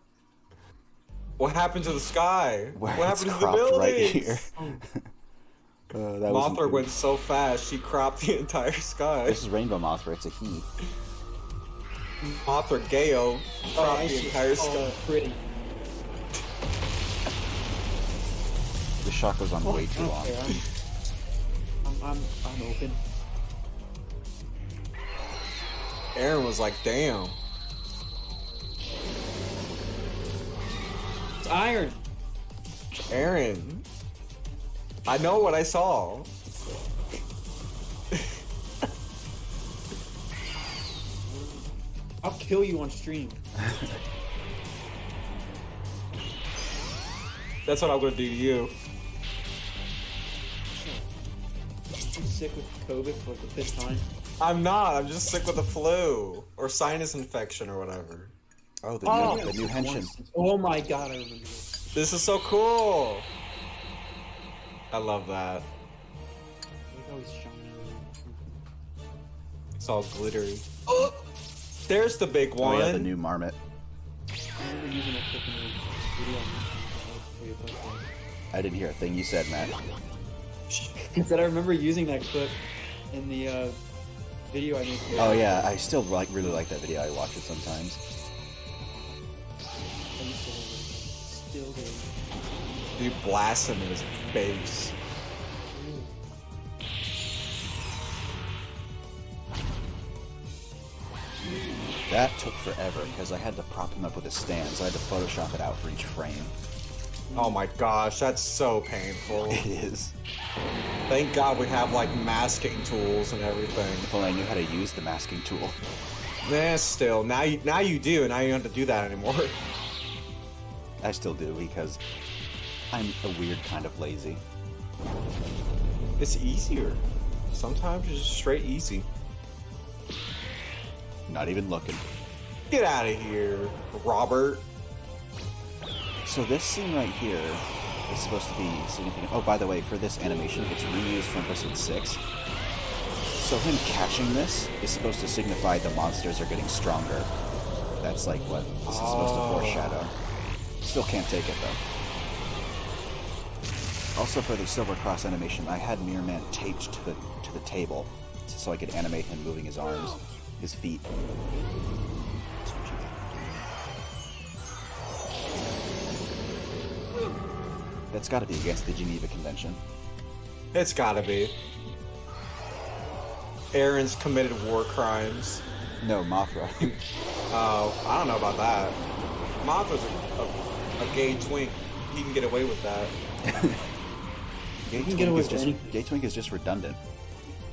What happened to the sky? where What it's happened to the cropped buildings? right here. That was Mothra went so fast, she cropped the entire sky. This is Rainbow Mothra. It's a he. Mothra Gayo cropped I the see. entire Oh, sky. pretty. The shot goes on way too long. Okay, I'm open. Aaron was like, damn. It's iron. Aaron. I know what I saw. I'll kill you on stream. That's what I'm gonna do to you. I'm sick with COVID for like the 5th time. I'm not. I'm just sick with the flu or sinus infection or whatever. Oh, Oh, the new henshin. Oh my god, I remember this. This is so cool. I love that. Look how he's shining. It's all glittery. Oh, there's the big Oh one. yeah, the new Marmot. I remember using that clip in the video on YouTube before you posted it. I didn't hear a thing you said, Matt. I said I remember using that clip in the video I made. For Oh yeah, I still really like that video. I watch it sometimes. I used to love it. Still do. Dude blasts him in his face. That took forever because I had to prop him up with a stand, so I had to Photoshop it out for each frame. Oh my gosh, that's so painful. It is. Thank God we have like masking tools and everything. If only I knew how to use the masking tool. Nah, still. Now you do, and now you don't have to do that anymore. I still do because I'm a weird kind of lazy. It's easier. Sometimes it's just straight easy. Not even looking. Get out of here, Robert. So this scene right here is supposed to be significant. Oh, by the way, for this animation, it's reused from episode 6. So him catching this is supposed to signify the monsters are getting stronger. That's like what this is supposed to foreshadow. Still can't take it though. Also for the Silver Cross animation, I had Mirrorman taped to the table so I could animate him moving his arms, his feet. That's got to be against the Geneva Convention. It's gotta be. Aaron's committed war crimes. No, Mothra. Oh, I don't know about that. Mothra's a gay twink. He can get away with that. Gay can get away with just, anything. Gay Twink is just redundant.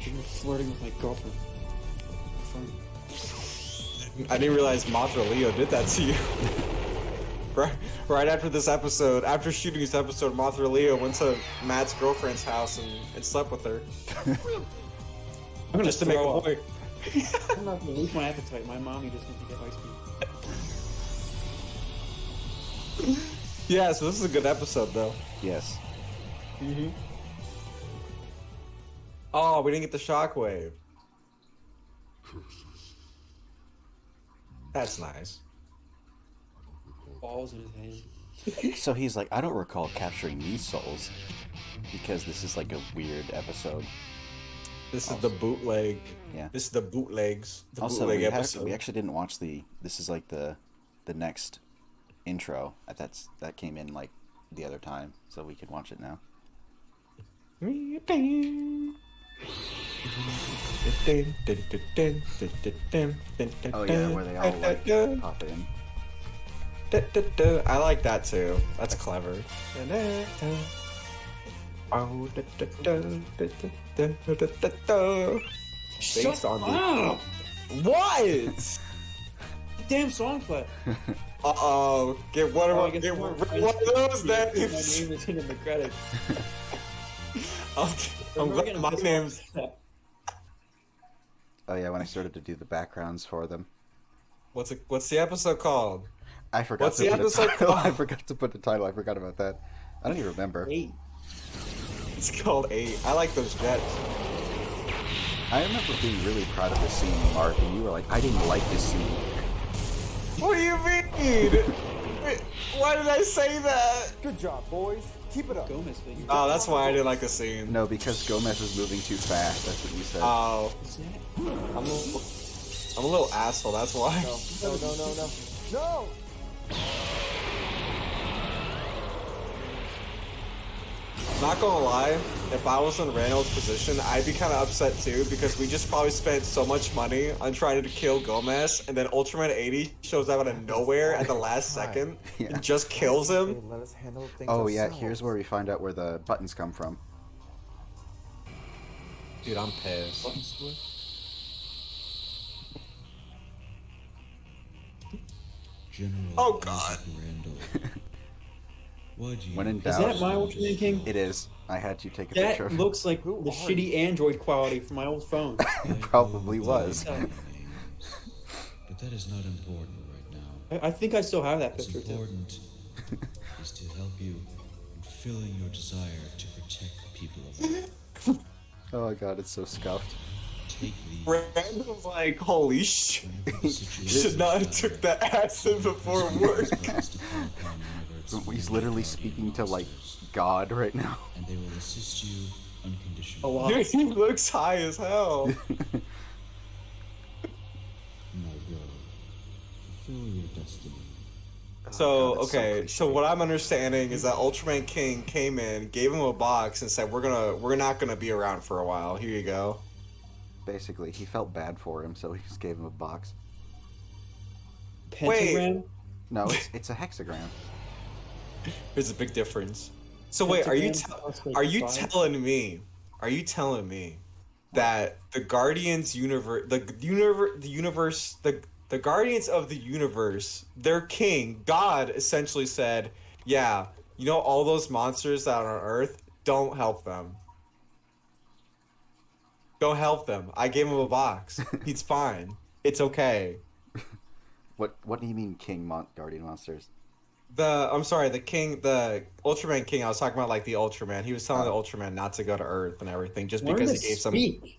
You're flirting with my girlfriend. Friend. I didn't realize Mothra Leo did that to you. Right after this episode, after shooting this episode, Mothra Leo went to Matt's girlfriend's house and slept with her. I'm gonna Just to make a throw up. point. I'm not gonna lose my appetite. My mommy just went to get ice cream. Yeah, so this is a good episode though. Yes. Oh, we didn't get the shockwave. That's nice. Balls in his hand. So he's like, I don't recall capturing these souls because this is like a weird episode. This is the bootleg. Yeah. This is the bootlegs. The Also, bootleg we episode. actually didn't watch the. This is like the next intro. That came in like the other time, so we can watch it now. Oh yeah, where they all like pop in. I like that too. That's clever. Based on the... What? Damn song play. Uh-oh. Get one Oh, I of guess get more one friends of those My names. name is in the credits. I'm glad my name's... Oh yeah, when I started to do the backgrounds for them, What's the episode called? I forgot What's to the put a episode title. called? I forgot to put the title. I forgot about that. I don't even remember. 8. It's called 8. I like those jets. I remember being really proud of the scene, Mark, and you were like, I didn't like this scene. What do you mean? Why did I say that? Good job, boys. Keep it up. Gomez thing. Oh, that's why I didn't like the scene. No, because Gomez was moving too fast. That's what you said. Oh, What's that? I'm a little asshole. That's why. No! Not gonna lie, if I was in Randall's position, I'd be kind of upset too because we just probably spent so much money on trying to kill Gomez, and then Ultraman 80 shows out of nowhere at the last second and just kills him. Let us handle things Oh yeah, ourselves. here's where we find out where the buttons come from. Dude, I'm pissed. General Oh, God. Isaac Randall. Why'd you When in Is doubt, that my Ultraman King? it is. I had you take a picture That of looks like Who the are shitty Android quality from my old phone. it. Probably was. Yeah. But that is not important right now. I think I still have that What's picture too. important is to help you in filling your desire to protect the people of Earth. Oh my god, it's so scuffed. Take these. Randall's like, holy shit. Whenever the situation Should not have took that acid before work. He's literally speaking to like God right now. And they will assist you unconditionally. Oh wow. Dude, he looks high as hell. Now go. Fulfill your destiny. So, God, it's so okay, cliche. so what I'm understanding is that Ultraman King came in, gave him a box, and said, we're not gonna be around for a while. Here you go. Basically, he felt bad for him, so he just gave him a box. Pentagram? No, it's a hexagram. There's a big difference. So wait, are you Pentagram plus, like, are you 5? telling me that the Guardians the Guardians of the Universe, their king, God, essentially said, yeah, you know all those monsters out on Earth, don't help them. Don't help them. I gave him a box. He's fine. It's okay. What do you mean, Guardian monsters? The Ultraman King, I was talking about like the Ultraman. He was telling the Ultraman not to go to Earth and everything just Learn because to he gave some... speak.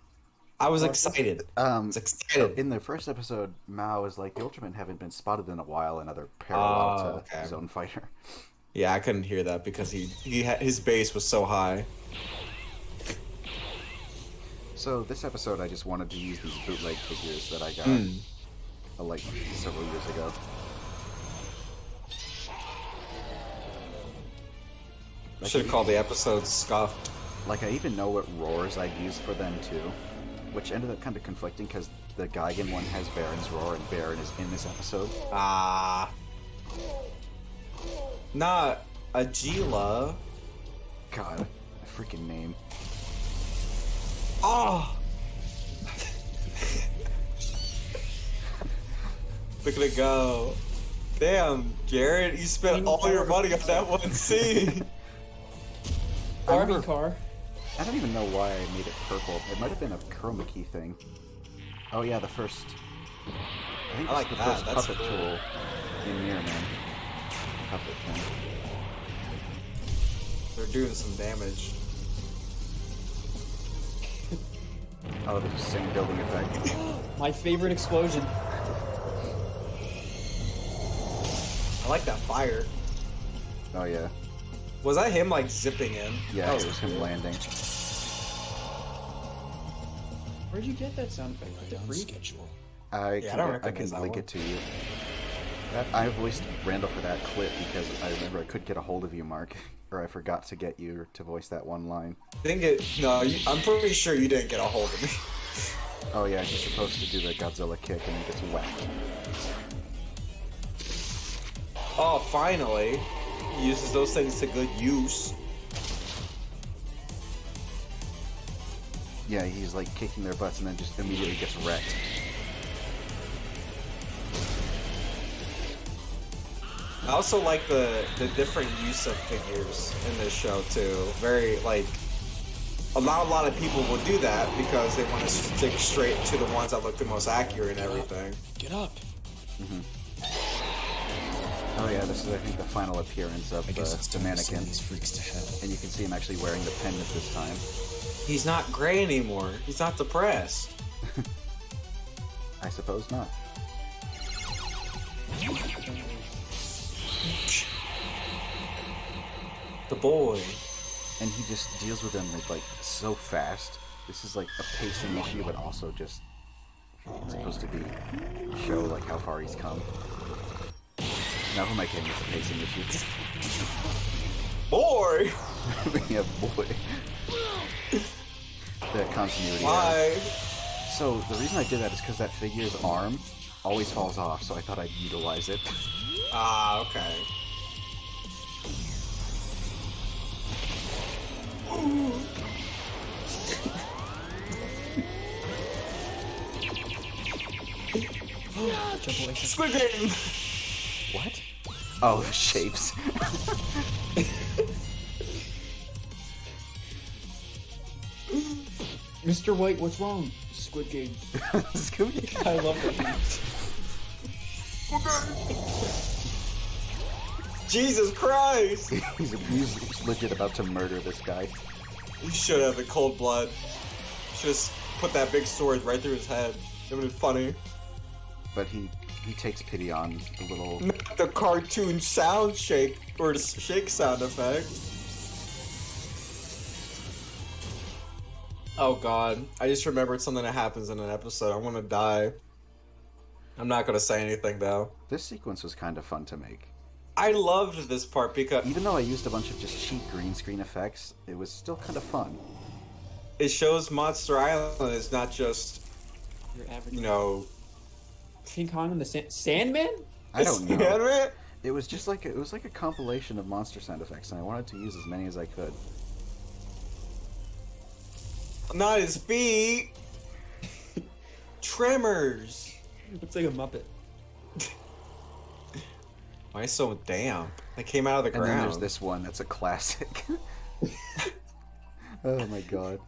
I was excited. So excited. in the first episode, Mao is like, the Ultramen haven't been spotted in a while, another parallel to Zone Fighter. Yeah, I couldn't hear that because his base was so high. So this episode, I just wanted to use these bootleg figures that I got like several years ago. I should have called the episode Scuffed. Like, I even know what roars I'd use for them too, which ended up kind of conflicting because the Gaigan one has Baron's roar and Baron is in this episode. Not Agila. God, freaking name. Oh! Look at it go. Damn, Jared, you spent all your money on that one scene. Barbie car. I don't even know why I made it purple. It might have been a chroma key thing. Oh yeah, the first. I think I like it's the that. first That's puppet cool. tool in Mirrorman. Puppet thing. They're doing some damage. Oh, the same building effect. My favorite explosion. I like that fire. Oh yeah. Was that him like zipping in? Yeah, That it was him landing. Where'd you get that sound effect? The freak? schedule. I Yeah, I can, don't I recognize can that link one. it to you. I voiced Randall for that clip because I remember I couldn't get a hold of you, Mark, or I forgot to get you to voice that one line. I'm pretty sure you didn't get a hold of me. Oh yeah, he's supposed to do the Godzilla kick and he gets whacked. Oh, finally. He uses those things to good use. Yeah, he's like kicking their butts and then just immediately gets wrecked. I also like the different use of figures in this show too. Very like a lot of people will do that because they want to stick straight to the ones that look the most accurate and everything. Get up. Oh yeah, this is I think the final appearance of I guess it's the time to send mannequin. these freaks to hell. And you can see him actually wearing the pendant this time. He's not gray anymore. He's not depressed. I suppose not. The boy. And he just deals with them like so fast. This is like a pacing issue, but also just supposed to be show like how far he's come. Now who am I kidding? It's a pacing issue. Boy! Yeah, boy. The continuity. Why? So the reason I did that is because that figure's arm always falls off, so I thought I'd utilize it. Ah, okay. Squid Game! What? Oh, the shapes. Mr. White, what's wrong? Squid Games. Scooby. I love that. Jesus Christ! He's legit about to murder this guy. You should have in cold blood. Should have put that big sword right through his head. It would have been funny. But he takes pity on the little... Not the cartoon sound shake or the shake sound effect. Oh god, I just remembered something that happens in an episode. I want to die. I'm not gonna say anything though. This sequence was kind of fun to make. I loved this part because Even though I used a bunch of just cheap green screen effects, it was still kind of fun. it shows Monster Island is not just, Your average. you know, King Kong and the Sandman? I don't know. Sandman? It was just like it was like a compilation of monster sound effects, and I wanted to use as many as I could. Not his feet. Tremors. Looks like a Muppet. Why so damp? They came out of the And then there's ground. this one that's a classic. Oh my god.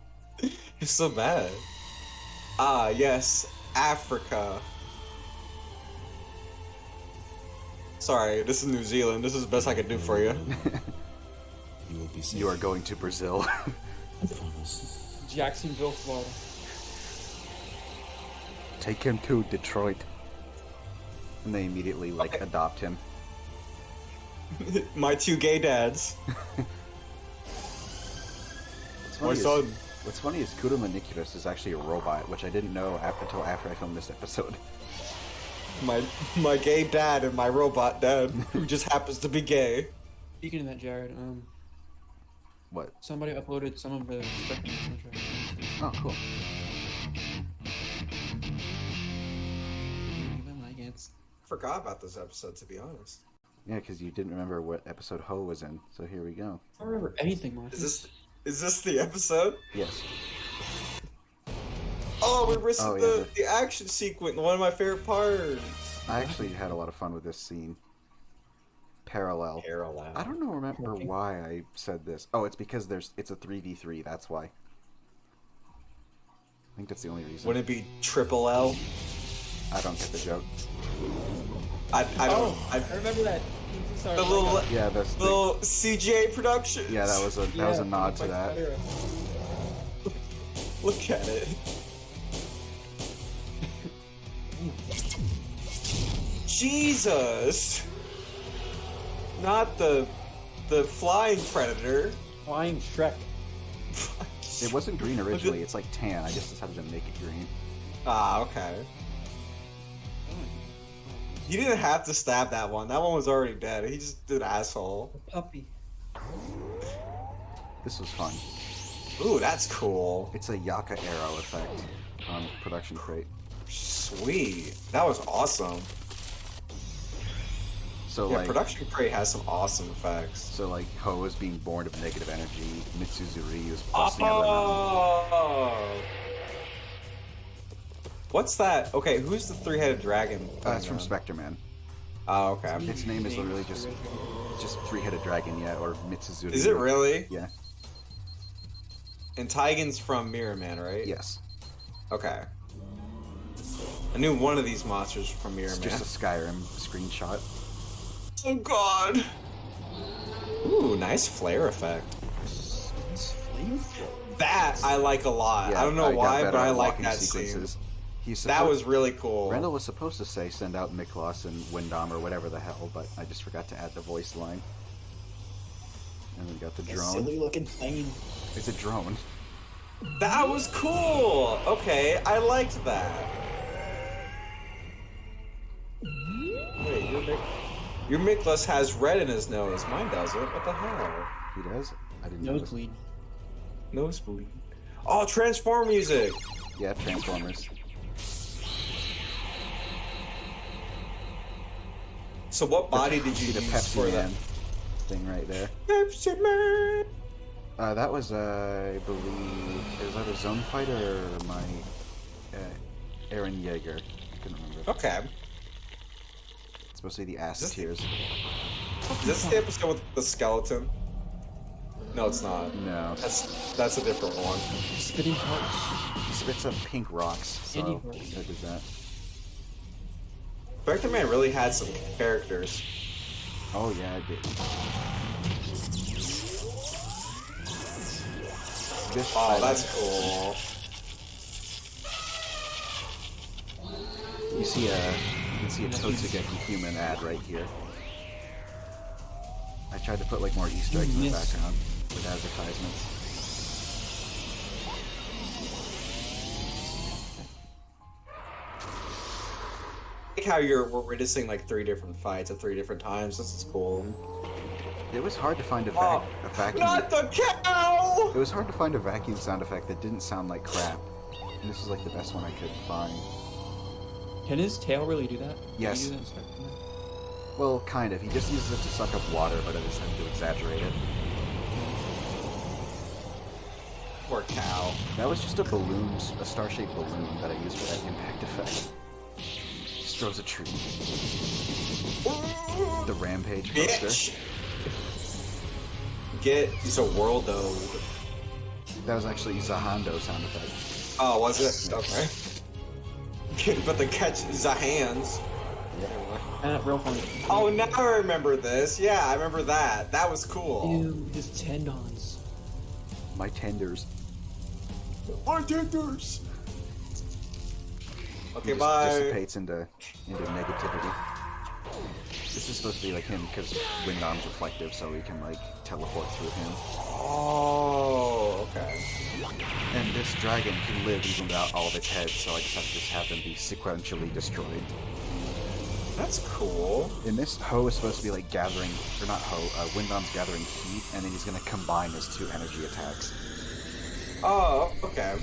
It's so bad. Ah, yes, Africa. Sorry, this is New Zealand. This is the best I could do for you. You will be safe. You are going to Brazil. I promise. Jacksonville, Florida. Take him to Detroit. And they immediately like adopt him. My two gay dads. What's funny is Kudo Maniculus is actually a robot, which I didn't know until after I filmed this episode. My gay dad and my robot dad, who just happens to be gay. Speaking of that, Jared, What? somebody uploaded some of the Spectrum soundtrack. Oh, cool. Forgot about this episode, to be honest. Yeah, because you didn't remember what episode Ho was in, so here we go. I don't remember anything, Mark. Is this the episode? Yes. Oh, we missed Oh, yeah, the action sequence, one of my favorite parts. I actually had a lot of fun with this scene. Parallel. I don't remember why I said this. Oh, it's because it's a 3v3, that's why. I think that's the only reason. Wouldn't it be triple L? I don't get the joke. I don't. I remember that. Sorry, The little Yeah, little CGA production. yeah, that was a nod to that. Look at it. Jesus! Not the flying predator. Flying Shrek. It wasn't green originally. It's like tan. I just decided to make it green. Ah, okay. You didn't have to stab that one. That one was already dead. He just did asshole. Puppy. This was fun. Ooh, that's cool. It's a Yaka arrow effect on production crate. Sweet. That was awesome. So Yeah, like production crate has some awesome effects. So like Ho is being born of negative energy. Mitsuzuri is busting out of the mountain. Oh. What's that? Okay, who's the three-headed dragon? It's from Spectre Man. Oh, okay. Its name is literally just three-headed dragon, yeah, or Mitsuzuri. Is it really? Yeah. And Taigen's from Mirrorman, right? Yes. Okay. I knew one of these monsters from It's Mirrorman. just a Skyrim screenshot. Oh god! Ooh, nice flare effect. That I like a lot. Yeah, I don't know got why, better but I at like walking that scene. sequences. That was really cool. Randall was supposed to say send out Miklos and Windom or whatever the hell, but I just forgot to add the voice line. And we got the drone. Silly looking plane. It's a drone. That was cool! Okay, I liked that. Wait, your Miklos has red in his nose. Mine doesn't. What the hell? He does? I didn't know. Nosebleed. Nosebleed. Oh, Transform music! Yeah, Transformers. So what body did you See the use Pepsi for that? Man thing right there. Pepsi Man! That was, I believe, is that a Zone Fighter or my Aaron Yeager? I couldn't remember. Okay. It's supposed to be the acid Is this- tears. Is this the episode with the skeleton? No, it's not. No. That's a different one. Spitting hearts. He spits up pink rocks, so Candy hearts. I did that. Spectre Man really had some characters. Oh yeah, I did. This Oh, island- that's cool. You can see a Totsugeki human ad right here. I tried to put like more Easter eggs in the Yes. background with advertisements. I like how we're witnessing like 3 different fights at 3 different times. This is cool. It was hard to find a Oh, vacuum. not the cow! It was hard to find a vacuum sound effect that didn't sound like crap. And this was like the best one I could find. Can his tail really do that? Yes. Can he do that in Spectre Man? Well, kind of. He just uses it to suck up water, but I just have to exaggerate it. Poor cow. That was just a star-shaped balloon that I used for that impact effect. Just throws a tree. The rampage coaster. Bitch! It's a worldo. That was actually Zahando sound effect. Oh, was it? Okay. But the catch Zahans. Real funny. Oh, now I remember this. Yeah, I remember that. That was cool. Ew, his tendons. My tenders. My tenders. Okay, He just bye. dissipates into negativity. This is supposed to be like him because Windom's reflective, so we can like teleport through him. Oh, okay. And this dragon can live even without all of its heads, so I just have them be sequentially destroyed. That's cool. And this Ho is supposed to be like gathering, or not Ho, Windom's gathering heat, and then he's gonna combine his 2 energy attacks. Oh, okay.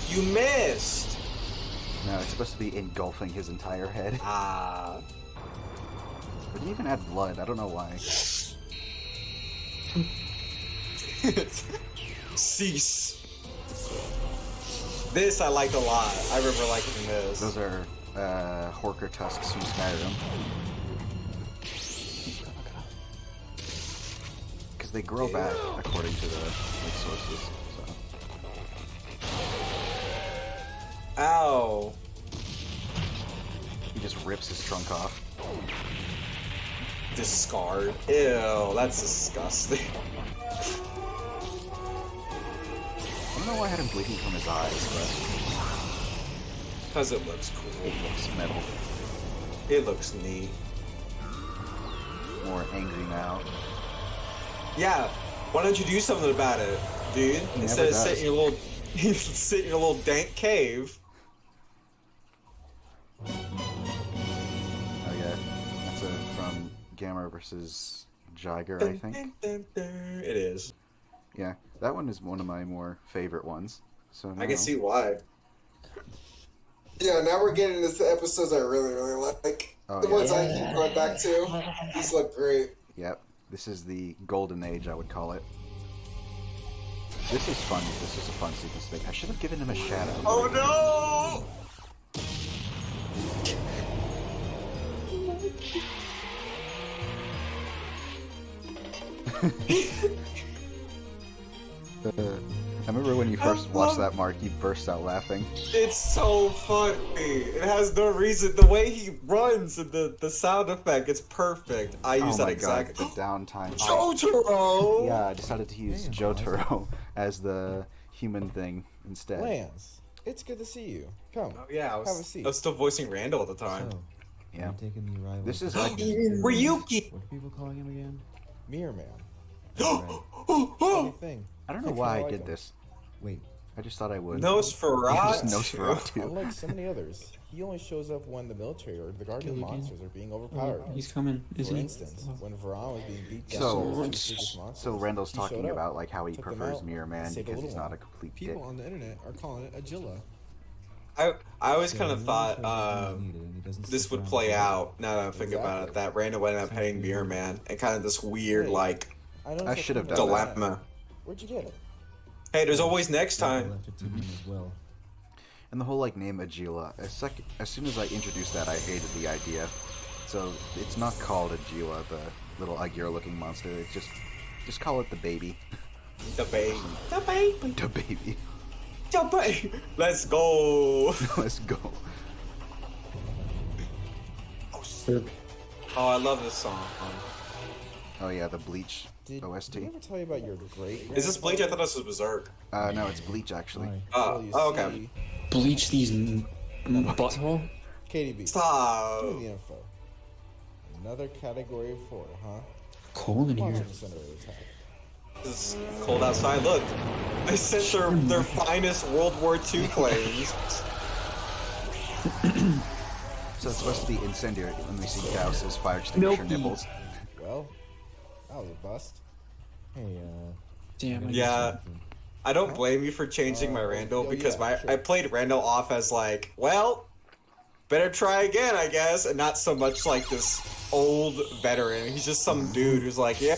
You missed! No, it's supposed to be engulfing his entire head. Ah. But he even had blood, I don't know why. Cease. This I liked a lot. I remember liking this. Those are Horker tusks from Skyrim. Because they grow back according to the like, sources. So. Ow. He just rips his trunk off. Discard. Ew, that's disgusting. I don't know why I had him bleeding from his eyes, Because it looks but cool. it looks metal. It looks neat. More angry now. Yeah, why don't you do something about it, dude? Instead of does. sitting in your little, sit in your little dank cave. Oh yeah, that's from Gamma versus Jiger, I think. It is. Yeah, that one is one of my more favorite ones. So I now- can see why. Yeah, now we're getting into the episodes I really, really like. Oh, The yeah. ones I keep going back to. These look great. Yep, this is the golden age, I would call it. This is fun. This is a fun sequence thing. I should have given him a shadow. Oh no! I remember when you first watched that, Mark, you burst out laughing. It's so funny. It has no reason. The way he runs and the sound effect, it's perfect. I use Oh that my exactly. god, the downtime. Jotaro! Yeah, I decided to use Jotaro as the human thing instead. Lance, it's good to see you. Come. Oh, yeah, I Have a seat. was still voicing Randall at the time. So, Yeah. I'm taking the arrival. This is like Ryuki! What are people calling him again? Mirrorman. Oh, Thing. I don't know I why I kinda did like him. this. Wait, I just thought I would. Nosferatu. Just Nosferatu. Unlike so many others, he only shows up when the military or the guardian Kill again. monsters are being overpowered. He's coming. Is For he? instance, when Varan was being beat down So- by the biggest monsters, So Randall's he showed talking up, about like how he took them prefers out, Mirror Man saved a because he's little not a one. complete dick. People on the internet are calling it Agila. I always so kind of no thought one shows up when he's needed, and he doesn't this stick would around play for out, now that I'm thinking about it, that Randall would end up paying Mirror Man and kind of this weird, like, I, noticed I that should have people done like dilemma. Where'd you get it? Hey, there's always next I time. left it to him as well. And the whole like name Agila. As soon as I introduced that, I hated the idea. So it's not called Agila, the little Agura-looking monster. It's just call it the baby. The baby. The baby. The baby. The baby. Let's go. Let's go. Oh, I love this song. Oh yeah, the Bleach Did OST. I ever tell you about your great? Is this Bleach? I thought this was Berserk. No, it's Bleach actually. Why? Oh, okay. Bleach these butthole? KDB. Stop. Give me the info. Another category of 4, huh? Cold in here. Monsters under attack. It's cold outside. Look, I sent their finest World War II claims. So it's supposed to be incendiary when we see Gauss's fire extinguisher Milky. nipples. Well, that was a bust. Hey, Damn. Yeah. I don't blame you for changing my Randall oh, because yeah, I played Randall off as like, well, better try again, I guess, and not so much like this old veteran. He's just some dude who's like, yeah.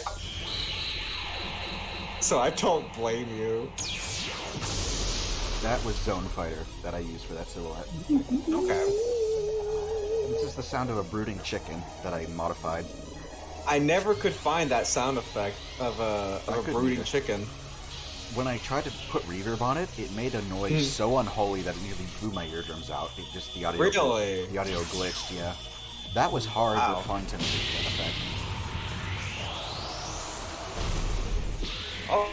So I don't blame you. That was Zone Fighter that I used for that silhouette. Okay. This is the sound of a brooding chicken that I modified. I never could find that sound effect of a couldn't brooding either. chicken. When I tried to put reverb on it, it made a noise so unholy that it nearly blew my eardrums out. It just the audio. Really? The audio glitched. Yeah, that was hard Wow. but fun to make that effect.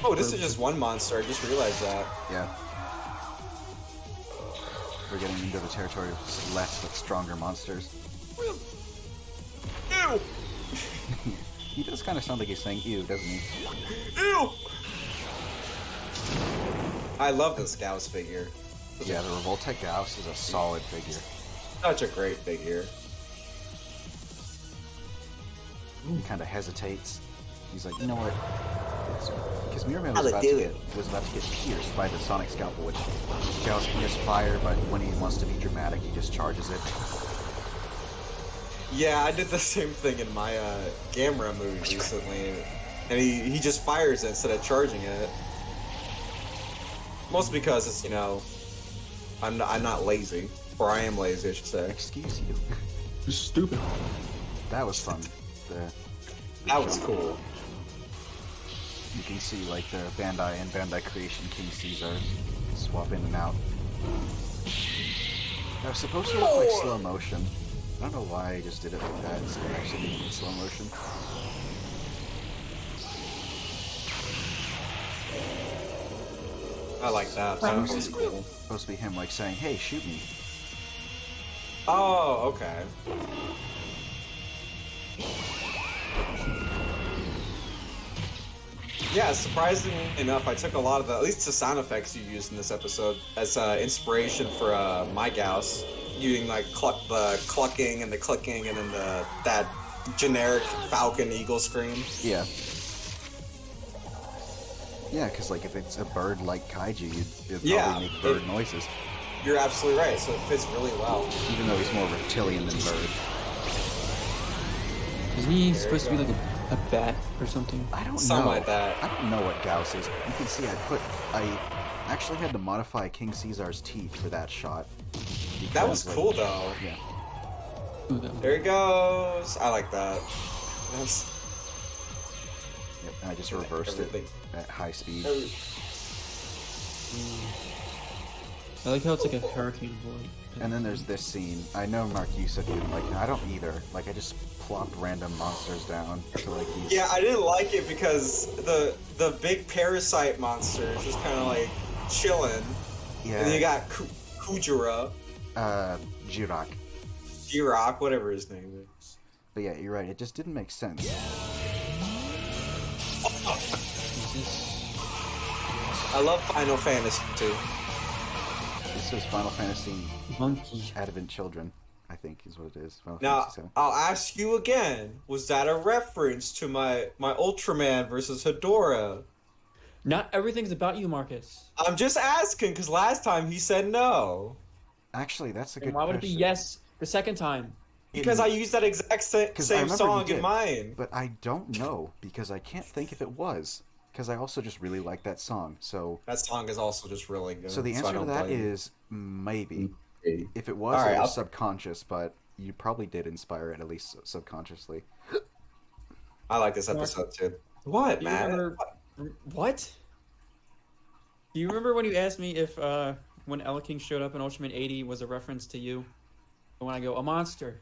Oh, this is just one monster. I just realized that. Yeah. We're getting into the territory of less but stronger monsters. Ew! He does kind of sound like he's saying "ew," doesn't he? Ew! I love this Gauss figure. Yeah, the Revoltech Gauss is a solid figure. Such a great figure. He kind of hesitates. He's like, you know what? Because Mirrorman I'll was about, do to it. get pierced by the Sonic Scalpel, which Gauss can just fire, but when he wants to be dramatic, he just charges it. Yeah, I did the same thing in my Gamera movie recently, and he just fires it instead of charging it. Mostly because it's, you know, I'm not lazy, or I am lazy, I should say. Excuse you. Stupid. That was fun. That was cool. You can see like the Bandai and Bandai Creation King Caesar swap in and out. It was supposed to look like slow motion. I don't know why I just did it like that instead of actually being in slow motion. I like that. That was cool. Supposed to be him like saying, "Hey, shoot me." Oh, okay. Yeah, surprisingly enough, I took a lot of at least the sound effects you used in this episode as inspiration for my Gauss, using like the clucking and the clicking and then that generic falcon eagle scream. Yeah. Yeah, because like if it's a bird like kaiju, it'd probably make bird noises. You're absolutely right, so it fits really well. Even though he's more reptilian than bird. Isn't he supposed to be like a bat or something? I don't know. Something like that. I don't know what Gauss is. You can see I actually had to modify King Caesar's teeth for that shot. That was cool though. Yeah. There he goes. I like that. That's... Yep, and I just reversed it at high speed. I like how it's like a hurricane board. And then there's this scene. I know, Mark, you said you didn't like it. I don't either. Like, I just plopped random monsters down to like these... Yeah, I didn't like it because the big parasite monster is just kind of like chilling. Yeah. And then you got Kujira. Jirak. Jirak, whatever his name is. But yeah, you're right. It just didn't make sense. I love Final Fantasy too. This is Final Fantasy Monkey. Advent Children, I think is what it is. Final Now, Fantasy 7. I'll ask you again, was that a reference to my Ultraman versus Hedorah? Not everything's about you, Marcus. I'm just asking, because last time he said no. Actually, that's a good And why would question. it be yes the second time? Because I used that exact same song in mine. But I don't know, because I can't think if it was. Because I also just really like that song, so... That song is also just really good. So the answer to that is maybe. If it was, Alright, it was subconscious, but you probably did inspire it, at least subconsciously. I like this episode too. What, Do you man? remember... What? Do you remember when you asked me if when King showed up in Ultraman 80 was a reference to you? When I go, a monster.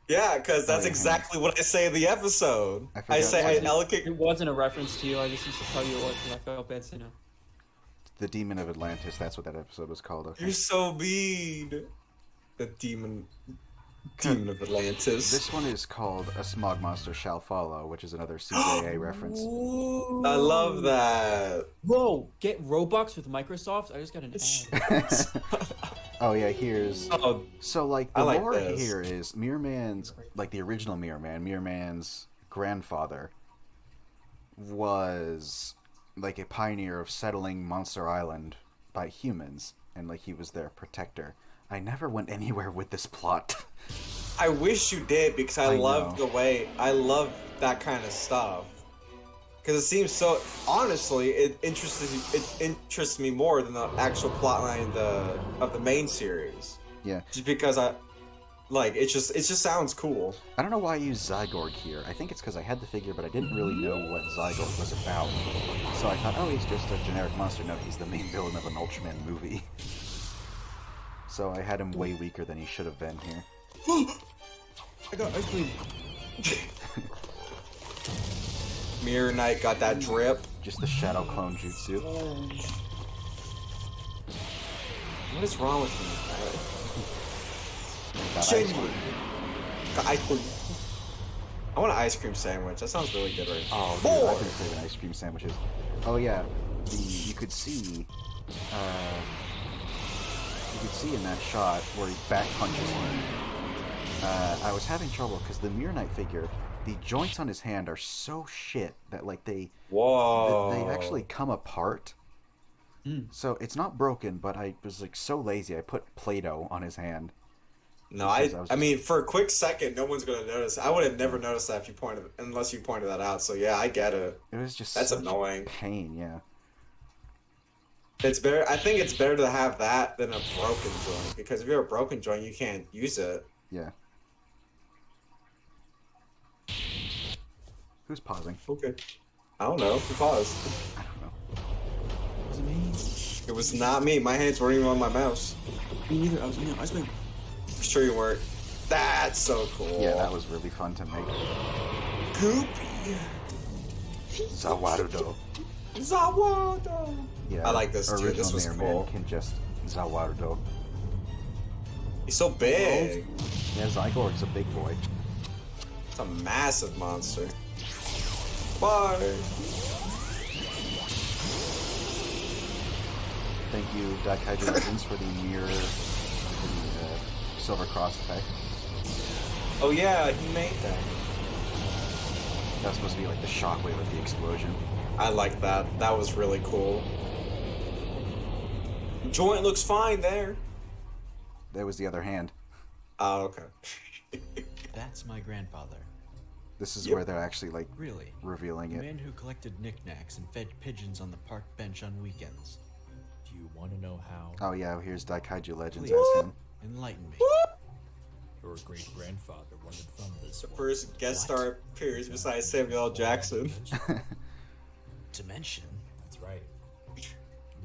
Yeah, because that's exactly what I say in the episode. I say, It wasn't a reference to you. I just used to tell you it was because I felt bad saying no. The Demon of Atlantis, that's what that episode was called. Okay. You're so mean. The Demon of Atlantis. This one is called A Smog Monster Shall Follow, which is another CJA reference. I love that. Whoa, get Robux with Microsoft? I just got an ad. Oh yeah, here's... So like, the like lore this. here is Mirrorman's, like the original Mirrorman's grandfather was like a pioneer of settling Monster Island by humans, and like he was their protector. I never went anywhere with this plot. I wish you did, because I love the way... I love that kind of stuff. Because it seems so... Honestly, it interests me more than the actual plotline of the main series. Yeah. Just because I... Like, it just sounds cool. I don't know why I used Zygorg here. I think it's because I had the figure, but I didn't really know what Zygorg was about. So I thought, oh, he's just a generic monster. No, he's the main villain of an Ultraman movie. So I had him way weaker than he should have been here. I got ice cream. Mirror Knight got that drip. Just the Shadow Clone Jutsu. What is wrong with me? Got ice cream. Got ice cream. I want an ice cream sandwich. That sounds really good right now. Oh, dude, I've been craving ice cream sandwiches. Oh yeah, you could see in that shot where he back punches him. I was having trouble because the Mirror Knight figure, the joints on his hand are so shit that like they actually come apart. So it's not broken, but I was like so lazy I put Play-Doh on his hand. No, I mean, for a quick second, no one's gonna notice. I would have never noticed that unless you pointed that out. So yeah, I get it. It was just that's such annoying. Pain, yeah. It's better. I think it's better to have that than a broken joint, because if you have a broken joint, you can't use it. Yeah. Who's pausing? Okay. I don't know. Who paused? I don't know. Was it me? It was not me. My hands weren't even on my mouse. Me neither. I was eating ice cream. sure you weren't. That's so cool. Yeah, that was really fun to make. Goopy. Zawarudo. Zawado. Yeah, I like this too. This was Mirrorman cool. can just Zawarudo. He's so big. Yeah, Zygorg's a big boy. It's a massive monster. Bye. Thank you, Daikaiju Legends, for the mirror, the Silver Cross effect. Oh yeah, he made that. That was supposed to be like the shockwave of the explosion. I like that. That was really cool. Joint looks fine there. That was the other hand. Oh, okay. That's my grandfather. This is where they're actually like Really? revealing The it. man who collected knickknacks and fed pigeons on the park bench on weekends. Do you want to know how? Oh yeah, here's Daikaiju Legends Please. as him. Enlighten me. Your great-grandfather wanted from this The one. first guest star appears besides Samuel L. Jackson. Dimension? That's right.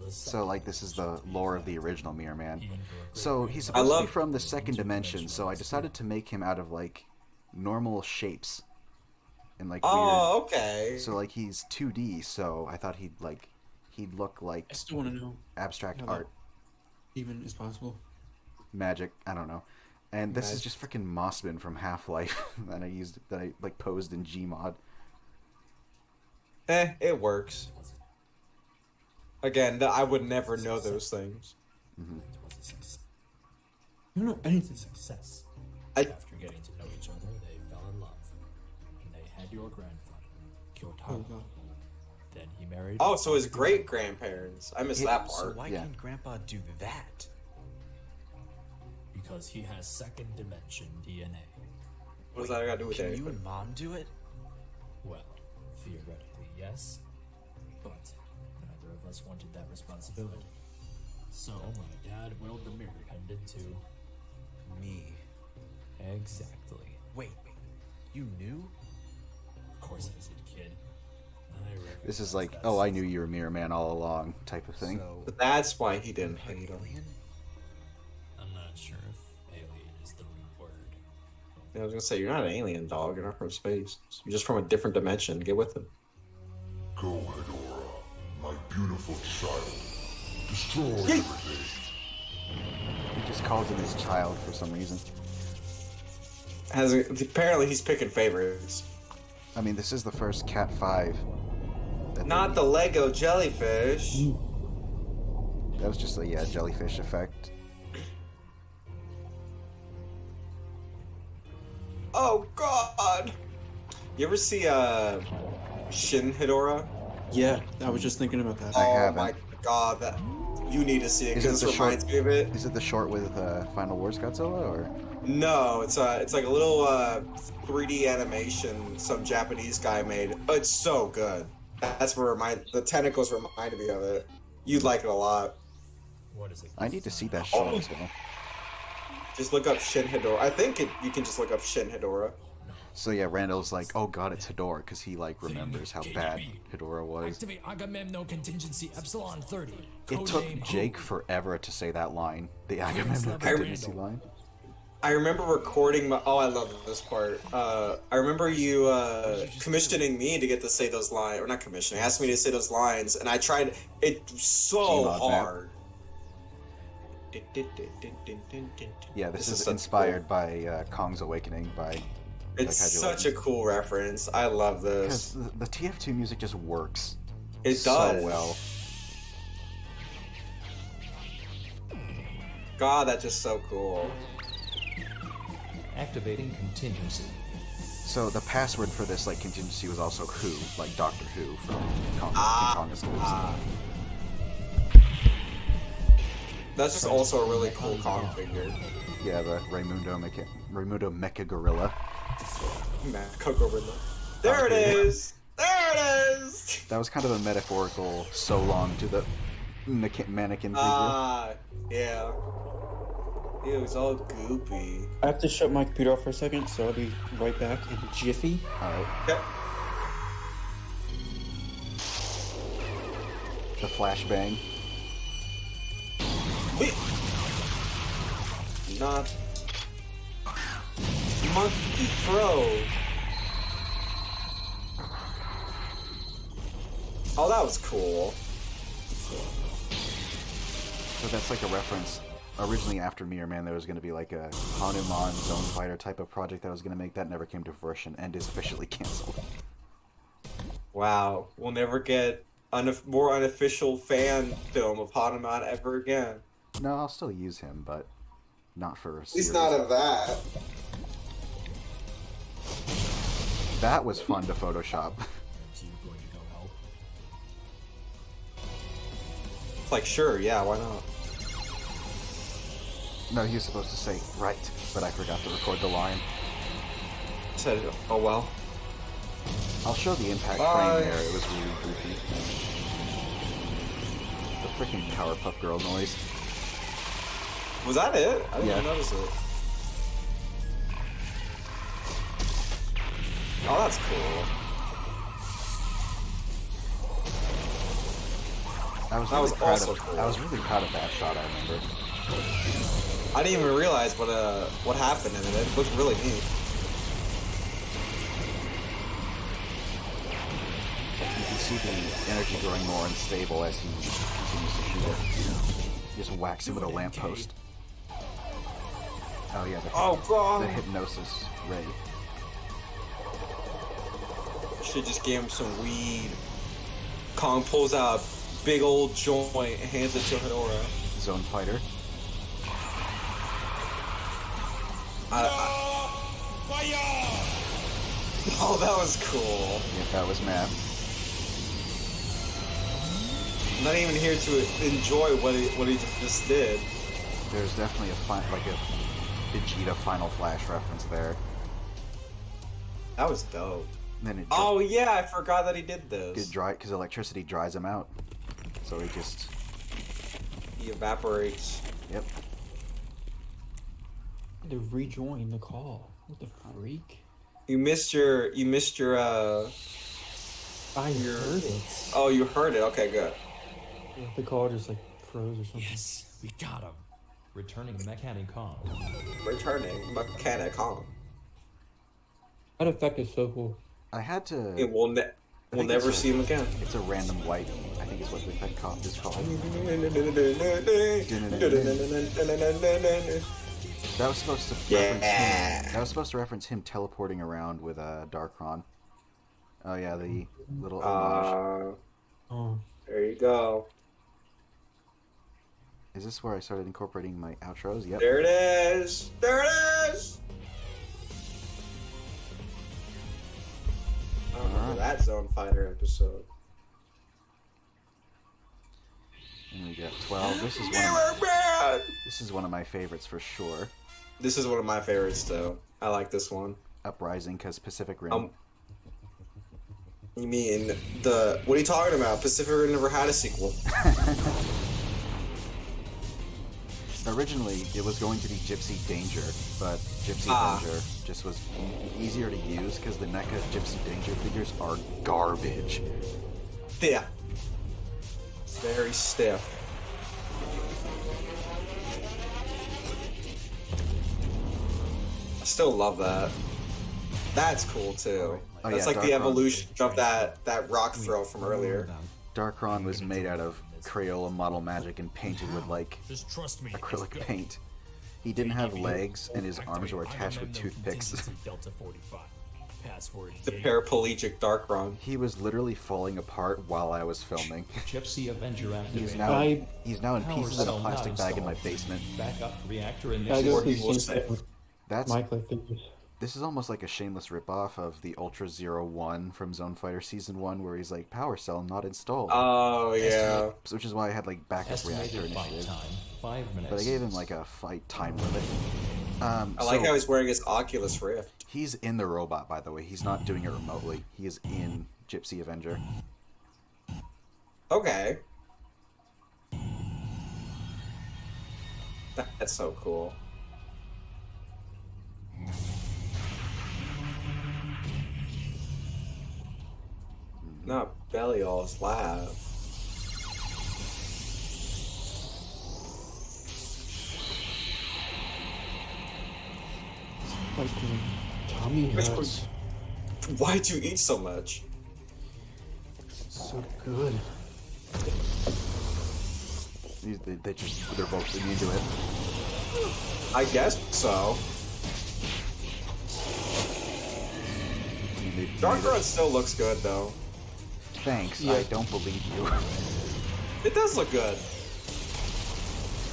So like this is the lore of the original Mirrorman. So he's I supposed to love- be from the second dimension, so I decided to make him out of like normal shapes. And like Oh, weird. okay. So like he's 2D, so I thought he'd look like I still want to know abstract how that art, even is possible. magic, I don't know. And this is Magic. just freaking Mossman from Half-Life that I like posed in Gmod. It works. Again, I would never know those things. I don't know anything. Success. I- After getting to know each other, they fell in love. And they had your grandfather, Kyotaro. Then he married... Oh, so his great grandparents. I missed that So part. why Yeah. can't Grandpa do that? Because he has second dimension DNA. What's that got to do with Can it? you and Mom do it? Well, theoretically, yes. But neither of us wanted that responsibility. So my dad willed the mirror pendant to... Me. Exactly. Wait, you knew? Of course I was a kid. This is like, oh, I knew you were Mirrorman all along type of thing. So, But that's why he didn't hate him. alien? I'm not sure if alien is the root word. I was gonna say, you're not an alien, dog. You're not from space. You're just from a different dimension. Get with him. Go, Hedorah, my beautiful child. Destroy everything. He just calls him his child for some reason. Apparently he's picking favorites. I mean, this is the first Cat 5. Not the Lego jellyfish. That was just a jellyfish effect. Oh God! You ever see Shin Hedorah? Yeah, I was just thinking about that. I Oh haven't. my God! That you need to see it Is because it this the reminds me of it. Is it the short with Final Wars Godzilla or? No, it's like a little 3D animation some Japanese guy made. Oh, it's so good. That's what the tentacles reminded me of it. You'd like it a lot. What is it? I need to see that short as well. Just look up Shin Hedorah. I think you can just look up Shin Hedorah. So yeah, Randall's like, oh god, it's Hedorah, because he like remembers how bad Hedorah was. Activate Agamemnon contingency Epsilon 30. It took Jake forever to say that line, the Agamemnon contingency line. I remember recording my. Oh, I love this part. I remember you commissioning me to get to say those lines, or not commissioning, asked me to say those lines, and I tried. It's so Gmod, man. hard. Yeah, this is so inspired by Kong's Awakening by. It's Daikaiju such a Legends. cool reference. I love this. Because the TF2 music just works. It so does. well. God, that's just so cool. Activating contingency. So the password for this like contingency was also Who, like Doctor Who from King Kong Escapes. That's just also a really cool Kong figure. Yeah, the Raimundo Mecha Gorilla. Coco Riddler. There it is! There it is! That was kind of a metaphorical so long to the mannequin figure. Yeah. Ew, it's all goopy. I have to shut my computer off for a second, so I'll be right back in a jiffy. Alright. Okay. The flashbang. Wait. Not monkey throw. Oh, that was cool. So that's like a reference. Originally, after Mirrorman, there was going to be like a Hanuman Zone Fighter type of project that I was going to make. That never came to fruition and is officially canceled. Wow, we'll never get more unofficial fan film of Hanuman ever again. No, I'll still use him, but not for a At least series. not of that. That was fun to Photoshop. Aren't you going to go help? It's like, sure, yeah, why not? No, he was supposed to say right, but I forgot to record the line. Said, oh well. I'll show the impact Bye. frame there. It was really goofy. The freaking Powerpuff Girl noise. Was that it? I didn't Yeah. even notice it. Oh, that's cool. I was That really was proud also of. cool. I was really proud of that shot. I remember. I didn't even realize what happened in it. It looked really neat. You can see the energy growing more unstable as he continues to shoot it. Just whacks him with a lamppost. Oh yeah, Oh god! the hypnosis ray. Should just gave him some weed. Kong pulls out a big old joint and hands it to Hedorah. Zone Fighter. Oh, that was cool. Yeah, that was mad. I'm not even here to enjoy what he just did. There's definitely a Vegeta Final Flash reference there. That was dope. And then it Oh yeah, I forgot that he did it this. dry because electricity dries him out, so he just He evaporates. yep. To rejoin the call. What the freak? You missed your I heard it. Oh, you heard it. Okay, good. The call just like froze or something. Yes, we got him. Returning Mechanic Kong. Returning Mechanic Kong. That effect is so cool. I had to. And we'll think never it's a- see him again. It's a random white. I think is what the effect is called. That was supposed to reference him. That was supposed to reference him teleporting around with Darkron. Oh yeah, the little homage. Oh. There you go. Is this where I started incorporating my outros? Yep. There it is. There it is. I remember that Zone Fighter episode. And we got 12. This is one of my favorites for sure. This is one of my favorites, though. I like this one. Uprising, because Pacific Rim. You mean what are you talking about? Pacific Rim never had a sequel. Originally, it was going to be Gypsy Danger, but Gypsy Danger just was easier to use because the NECA Gypsy Danger figures are garbage. Yeah. Very stiff. I still love that. That's cool too. Oh, That's yeah, like the Darkron. evolution of that rock throw from earlier. Darkron was made out of Crayola model magic and painted with like Just trust me. acrylic paint. He didn't have legs and his arms were attached with toothpicks. Delta 45. Password. The paraplegic Darkron. He was literally falling apart while I was filming. Gypsy Avenger He's activated. now in Power pieces in a cell not plastic bag in my installed. basement. Backup reactor I initiated. go Or through he will the say- same thing with That's my clay figures. This is almost like a shameless ripoff of the Ultra Zero One from Zone Fighter Season 1 where he's like, power cell not installed. Oh yeah. Which is why I had like backup reactor Estimated fight initiative. time 5 minutes. But I gave him like a fight time limit. I like how he's wearing his Oculus Rift. He's in the robot, by the way. He's not doing it remotely. He is in Gypsy Avenger. Okay. That's so cool. Not Belial's lab. Like, tummy hurts. Why'd you eat so much? So good. They're both immune to it. I guess so. Dark Red still looks good though. Thanks, Yeah. I don't believe you. It does look good.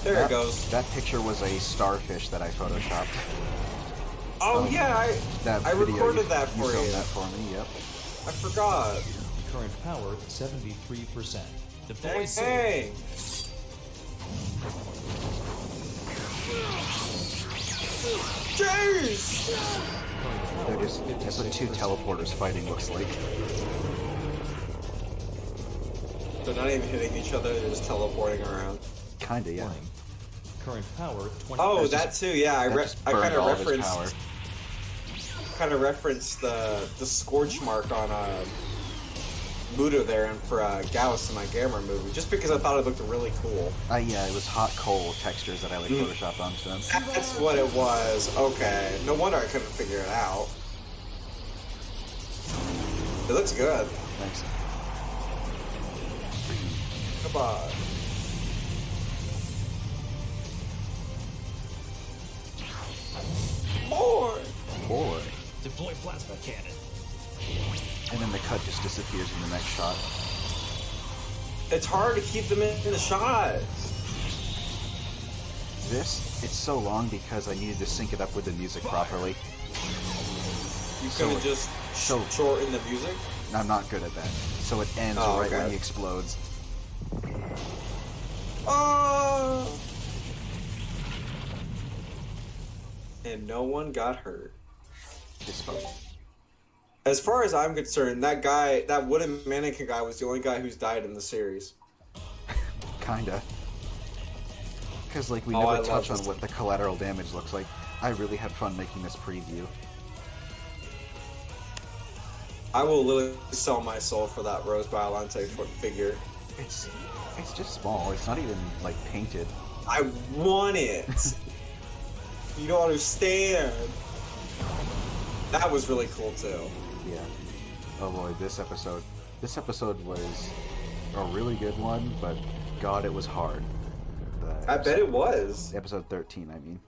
There it goes. That picture was a starfish that I photoshopped. Oh yeah, I recorded that for you. you. Filmed that for me, yep. I forgot. Current power 73%. Deploy soon. Hey! Jeez! That's what two teleporters fighting looks like. They're not even hitting each other, they're just teleporting around. Kinda, yeah. Current power 20. Oh, that too, yeah. I kind of all of his power. referenced the scorch mark on Muda there and for Gauss in my Gamera movie, just because I thought it looked really cool. Yeah, it was hot coal textures that I photoshopped onto them. That's what it was. Okay. No wonder I couldn't figure it out. It looks good. Thanks. Come on. More! Boy. Deploy plasma cannon. And then the cut just disappears in the next shot. It's hard to keep them in the shot. It's so long because I needed to sync it up with the music properly. You couldn't just shorten the music? I'm not good at that. So it ends right when he explodes. Oh! And no one got hurt. As far as I'm concerned, that guy, that wooden mannequin guy, was the only guy who's died in the series. Kinda. Because, like, we I never touch love on what the collateral damage looks like. I really had fun making this preview. I will literally sell my soul for that Rose Biollante figure. It's just small. It's not even, like, painted. I want it! You don't understand. That was really cool, too. Yeah. Oh boy, this episode was a really good one, but God, it was hard. I bet it was. Episode 13, I mean.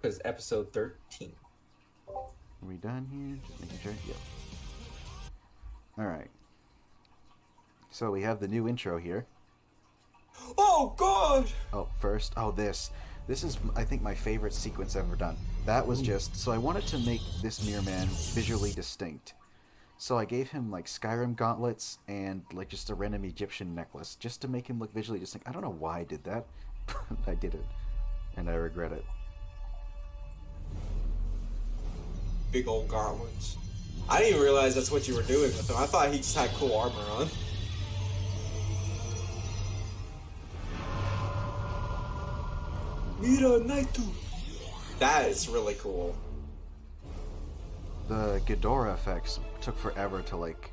Because episode 13. Are we done here? Just making sure? Yep. Alright. So we have the new intro here. Oh, God! Oh, first, this. This is, I think, my favorite sequence ever done. That was just... So I wanted to make this Mirrorman visually distinct. So I gave him, like, Skyrim gauntlets and, like, just a random Egyptian necklace. Just to make him look visually distinct. I don't know why I did that. But I did it. And I regret it. Big old gauntlets. I didn't even realize that's what you were doing with him. I thought he just had cool armor on. Mira Naitu. That is really cool. The Ghidorah effects took forever to, like,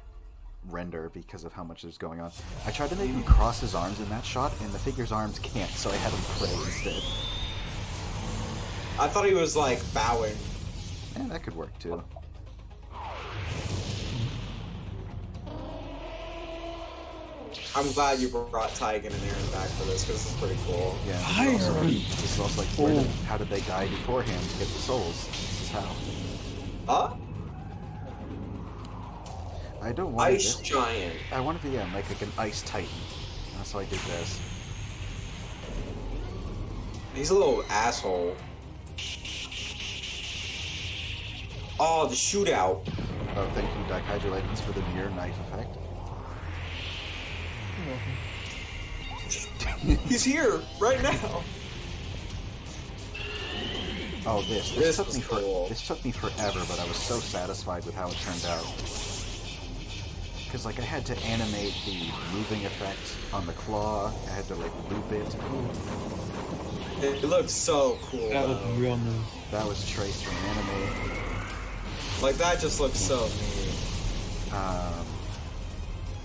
render because of how much is going on. I tried to make him cross his arms in that shot, and the figure's arms can't, so I had him pray instead. I thought he was, like, bowing. Yeah, that could work, too. I'm glad you brought Taigen and Aaron back for this, because this is pretty cool. Yeah, this is also like, how did they die beforehand to get the souls? This is how. Huh? I don't want Ice Giant. I want to be like an Ice Titan. That's why I did this. He's a little asshole. Oh, the shootout. Oh, thank you, Daikaiju Legends, for the mirror knife effect. He's here right now. Oh, this took me forever, but I was so satisfied with how it turned out. Because, like, I had to animate the moving effect on the claw. I had to, like, loop it. It looks so cool. That was real nice. That was traced from anime. Like, that just looks so neat.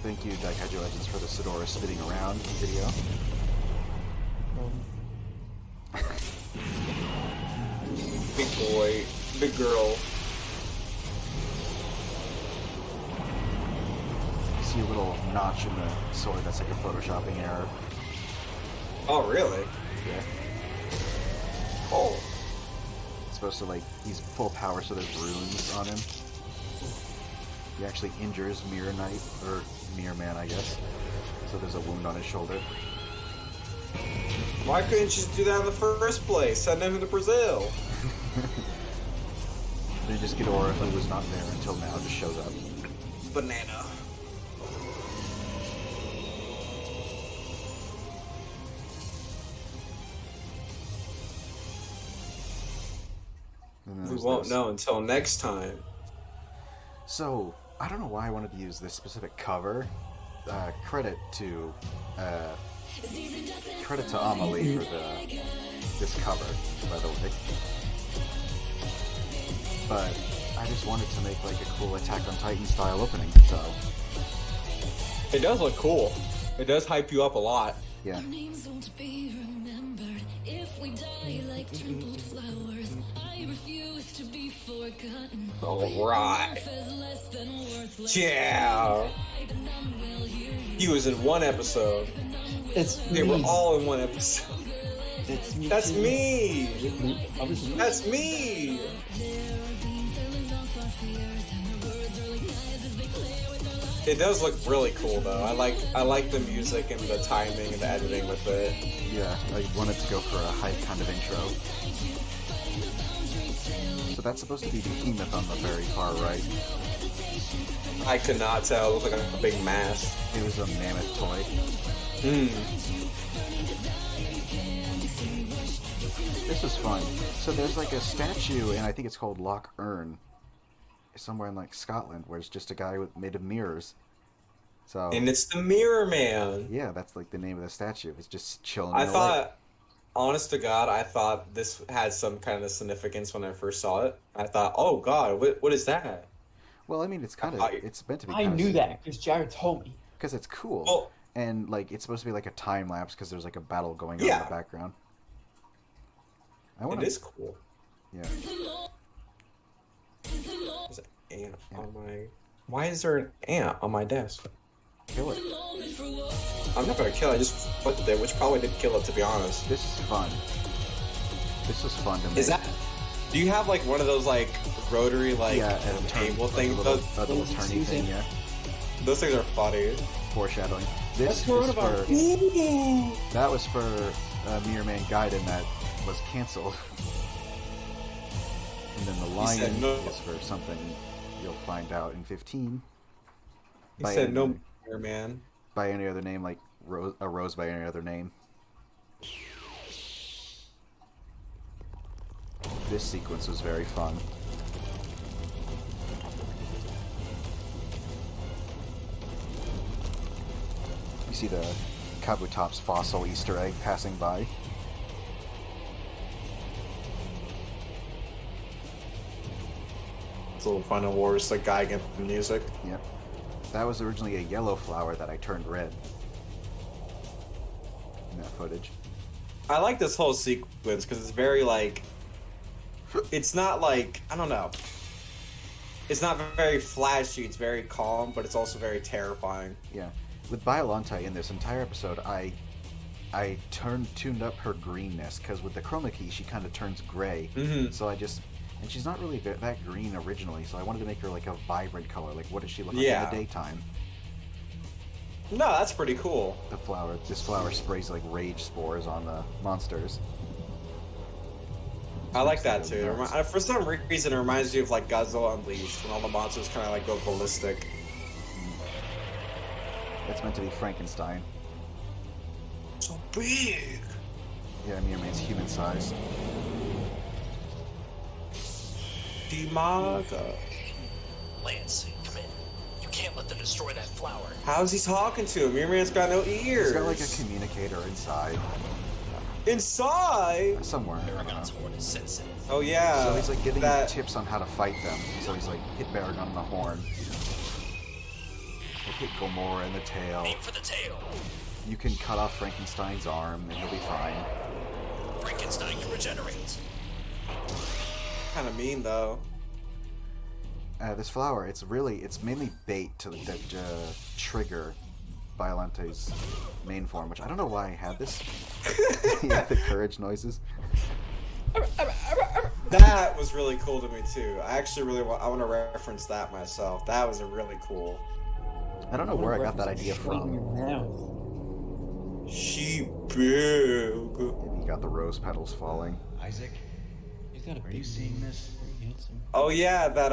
Thank you, Daikaiju Legends, for the Hedorah spinning around video. Big boy. Big girl. You see a little notch in the sword that's like a photoshopping error. Oh, really? Yeah. Oh. It's supposed to, like, he's full power, so there's runes on him. He actually injures Mirror Knight, or Mirror Man, I guess. So there's a wound on his shoulder. Why couldn't you just do that in the first place? Send him to Brazil. Then just Ghidorah, who was not there until now, just shows up. Banana. We won't know until next time. So, I don't know why I wanted to use this specific cover. Credit to Amelie for this cover, by the way. But I just wanted to make like a cool Attack on Titan style opening, so it does look cool. It does hype you up a lot. Yeah. Alright. Yeah. He was in one episode. They were all in one episode. That's me. That's me. It does look really cool though. I like the music and the timing and the editing with it. Yeah, I wanted to go for a hype kind of intro. So that's supposed to be Behemoth on the very far right. I could not tell. It looked like a big mass. It was a mammoth toy. This was fun. So there's like a statue, and I think it's called Loch Earn, somewhere in like Scotland, where it's just a guy made of mirrors. So. And it's the Mirror Man. Yeah, that's like the name of the statue. It's just chilling. I thought, honest to God, I thought this had some kind of significance when I first saw it. I thought, oh God, what is that? Well, I mean, it's kind of, it's meant to be. I knew that because Jared told me. Because it's cool. Well, and like it's supposed to be like a time lapse because there's like a battle going on in the background. It is cool. Yeah. There's an ant on my. Why is there an ant on my desk? Kill it. I'm not gonna kill it. I just flipped it, which probably did kill it, to be honest. This is fun. This was fun to make. Is that? Do you have like one of those like rotary like table things? A little turny thing, yeah. Those things are funny. Foreshadowing. This is for. That was for Mirror Man Gaiden that was canceled. And then the lion is for something you'll find out in 15. He said no, Mirror Man. By any other name, like a rose by any other name. This sequence was very fun. You see the Kabutop's fossil Easter egg passing by. It's a little Final Wars, like Gaigan music. Yep. That was originally a yellow flower that I turned red. In that footage. I like this whole sequence because it's very like. It's not like, I don't know. It's not very flashy, it's very calm, but it's also very terrifying. Yeah. With Biollante in this entire episode, I tuned up her greenness, because with the chroma key, she kind of turns gray. Mm-hmm. So and she's not really that green originally, so I wanted to make her like a vibrant color. Like, what does she look like in the daytime? No, that's pretty cool. This flower sprays like rage spores on the monsters. I like that too. For some reason, it reminds me of like Godzilla Unleashed, when all the monsters kind of like go ballistic. That's meant to be Frankenstein. So big. Yeah, Mirror Man's human size. Dimaga. Lance, come in. You can't let them destroy that flower. How's he talking to him? Mirror Man's got no ears. He's got like a communicator inside. Inside? Somewhere. Baragon's horn is sensitive. Oh yeah. So he's like giving tips on how to fight them. So he's like, hit Baragon on the horn. Like, hit Gomorrah in the tail. Aim for the tail. You can cut off Frankenstein's arm and he'll be fine. Frankenstein can regenerate. kind of mean though. This flower, it's mainly bait to trigger Biollante's main form, which I don't know why I had this. Yeah, the courage noises. That was really cool to me too. I actually really want to reference that myself. That was a really cool. I don't know where I got that idea from. She big. You got the rose petals falling. Isaac, He's got a are you seeing this? Oh yeah, that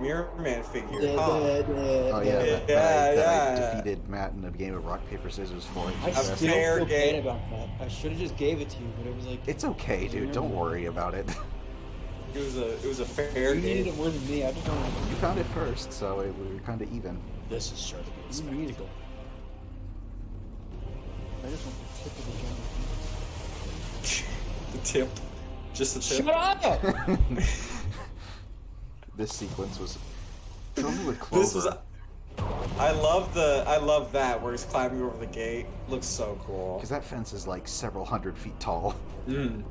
Mirrorman figure. Huh? Oh yeah, that I defeated Matt in a game of rock paper scissors for. I still fair feel game. bad about that. I should have just gave it to you, but it was like It's okay, dude. Don't worry about it. It was a fair you needed game. it more than me. I just don't know. You found it first, so we were kind of even. This is sure to be a spectacle. I just want the tip of the jungle. The tip, just the tip. Shut up! This sequence was filled with clover. This was. I love that where he's climbing over the gate. Looks so cool. Because that fence is like several hundred feet tall. Mm.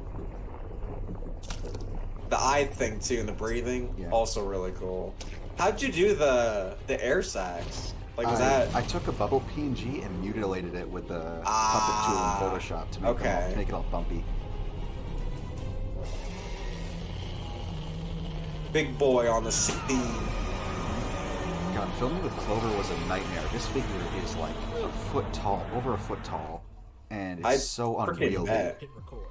The eye thing too, and the breathing, also really cool. How'd you do the air sacs? Like was I took a bubble PNG and mutilated it with the puppet tool in Photoshop to make it all bumpy. Big boy on the scene. God, filming with Clover was a nightmare. This figure is like a foot tall, over a foot tall, and it's so unwieldy. Hit record.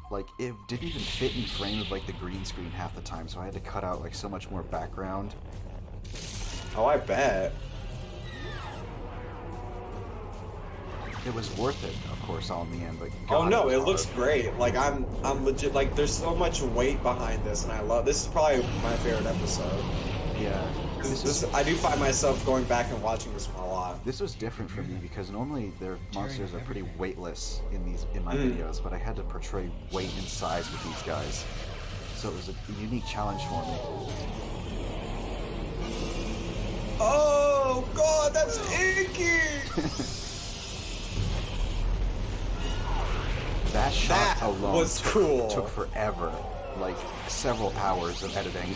Like, it didn't even fit in frame with like the green screen half the time, so I had to cut out like so much more background. Oh, I bet. It was worth it, of course, all in the end. But Oh God, no, was it hard. looks great. Like I'm legit. Like there's so much weight behind this, and I love. This is probably my favorite episode. Yeah. I do find myself going back and watching this one a lot. This was different for me because normally their monsters are pretty weightless in my videos, but I had to portray weight and size with these guys, so it was a unique challenge for me. Oh God, that's inky. That shot alone was cool. Took forever, like several hours of editing.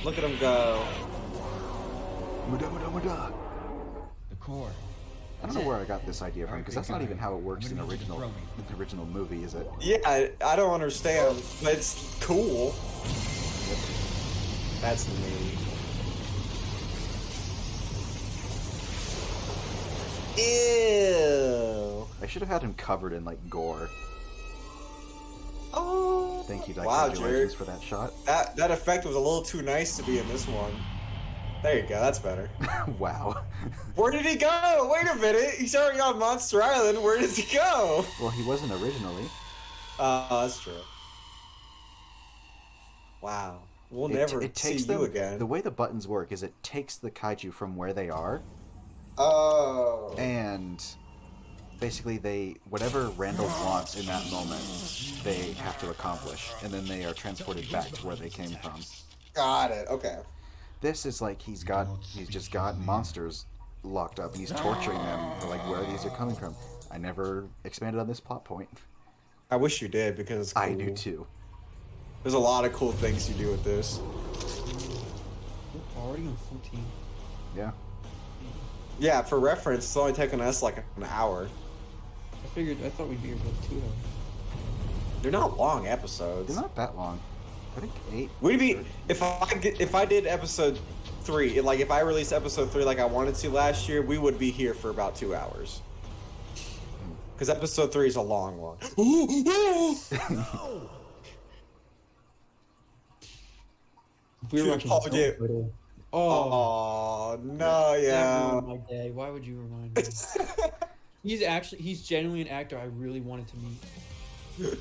Look at him go. Muda, muda, muda. The core. I don't know where I got this idea from, because that's not even how it works in the original movie, is it? Yeah, I don't understand, but it's cool. Yep. That's neat. Ew. I should have had him covered in, like, gore. Oh. Thank you, Wow, Dichotomy Jared. Legends, for that shot. That effect was a little too nice to be in this one. There you go, that's better. Wow. Where did he go? Wait a minute, he's already on Monster Island. Where does he go? Well, he wasn't originally. That's true. Wow. We'll never see you again. The way the buttons work is it takes the kaiju from where they are, Oh. and basically whatever Randall wants in that moment, they have to accomplish, and then they are transported back to where they came from. Got it. Okay. This is like he's just got monsters locked up, and he's torturing them for like where these are coming from. I never expanded on this plot point. I wish you did, because it's cool. I do too. There's a lot of cool things you do with this. We're already on 14. Yeah. Yeah, for reference, it's only taken us like an hour. I thought we'd be here for like 2 hours. They're not long episodes. They're not that long. I think 8. Would it be if I did episode 3, like if I released episode 3 like I wanted to last year, we would be here for about 2 hours. Because episode 3 is a long one. We were watching Oh no, yeah. That ruined my day. Why would you remind me? He's genuinely an actor I really wanted to meet.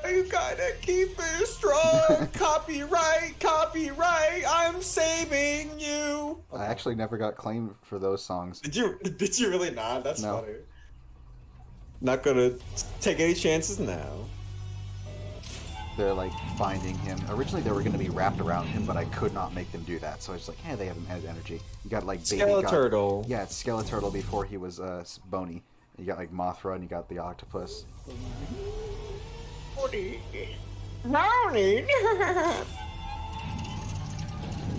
You gotta keep it strong. Copyright, I'm saving you. I actually never got claimed for those songs. Did you really not? That's No. funny. Not gonna take any chances now. They're like binding him. Originally they were going to be wrapped around him, but I could not make them do that. So I was like, hey, they have energy. You got like baby Skeleturtle. Yeah, it's Skeleturtle before he was bony. You got like Mothra and you got the octopus. Morning.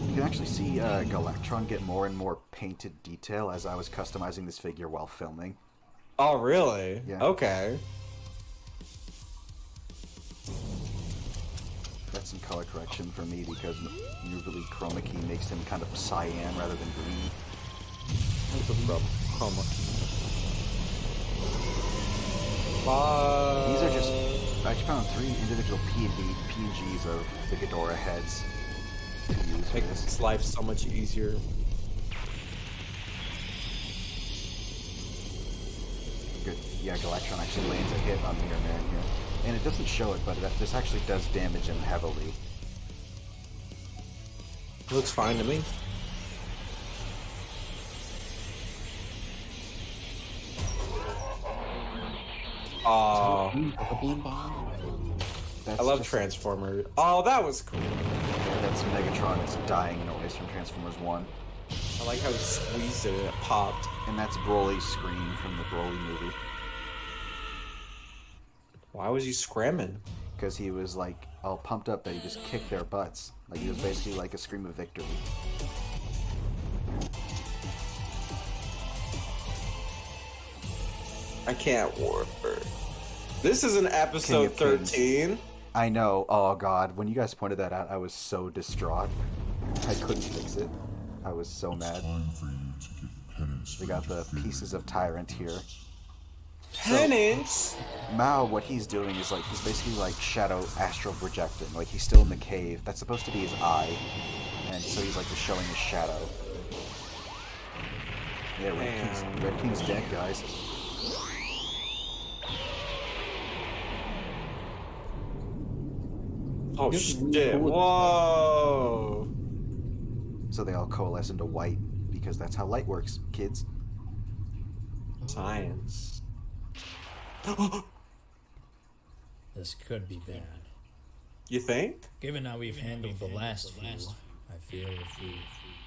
You can actually see Galactron get more and more painted detail as I was customizing this figure while filming. Oh, really? Yeah. Okay. That's some color correction for me because usually chroma key makes him kind of cyan rather than green. What's the chroma key? These are just... I actually found 3 individual PNGs of the Hedorah heads to use for this. Makes life so much easier. Good. Yeah, Galactron actually lands a hit on Mirrorman here. And it doesn't show it, but this actually does damage him heavily. Looks fine to me. Oh, I love Transformers. Oh, that was cool. Yeah, that's Megatron's dying noise from Transformers 1. I like how he squeezed it and it popped. And that's Broly's scream from the Broly movie. Why was he screaming? Because he was like all pumped up that he just kicked their butts. Like he was basically like a scream of victory. I can't warp her. This is an episode 13. I know. Oh god, when you guys pointed that out, I was so distraught. I couldn't fix it. I was so mad. We got the pieces of Tyrant here. Penance? So, Mao, what he's doing is like he's basically like shadow astral projecting. Like he's still in the cave. That's supposed to be his eye, and so he's like just showing his shadow. Yeah, Red King's dead, guys. Oh shit! Whoa! So they all coalesce into white because that's how light works, kids. Science. This could be bad. You think? Given how we've handled the last few, I feel if we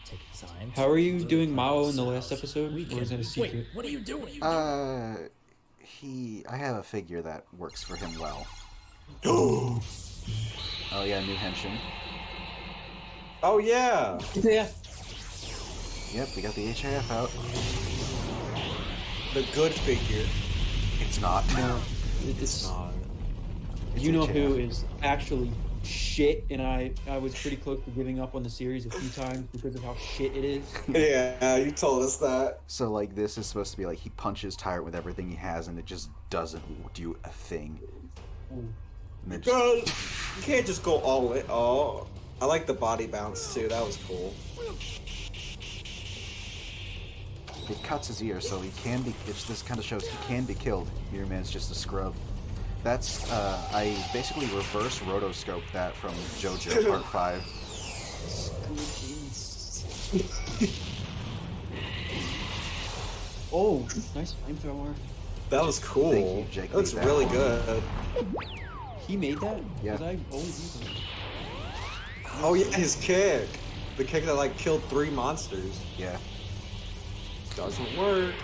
take time. How are you doing Mao in the last episode? Or is that a secret? Wait, what are you doing? I have a figure that works for him well. Oh yeah, new henshin. Oh yeah. Yeah. Yep, we got the HIF out. The good figure. It's not. No, it's not. You know who is actually shit, and I was pretty close to giving up on the series a few times because of how shit it is. Yeah, you told us that. So like this is supposed to be like he punches Tyrant with everything he has, and it just doesn't do a thing. You can't just go all in. Oh, I like the body bounce too. That was cool. It cuts his ear, so he can be. This kind of shows he can be killed. Mirrorman's just a scrub. That's I basically reverse rotoscoped that from JoJo Part 5. Oh, nice flamethrower. That was cool. Thank you, Jake. That looks really good. He made that? Yeah. Because I always use it. Oh yeah, his kick. The kick that like killed 3 monsters. Yeah. Doesn't work.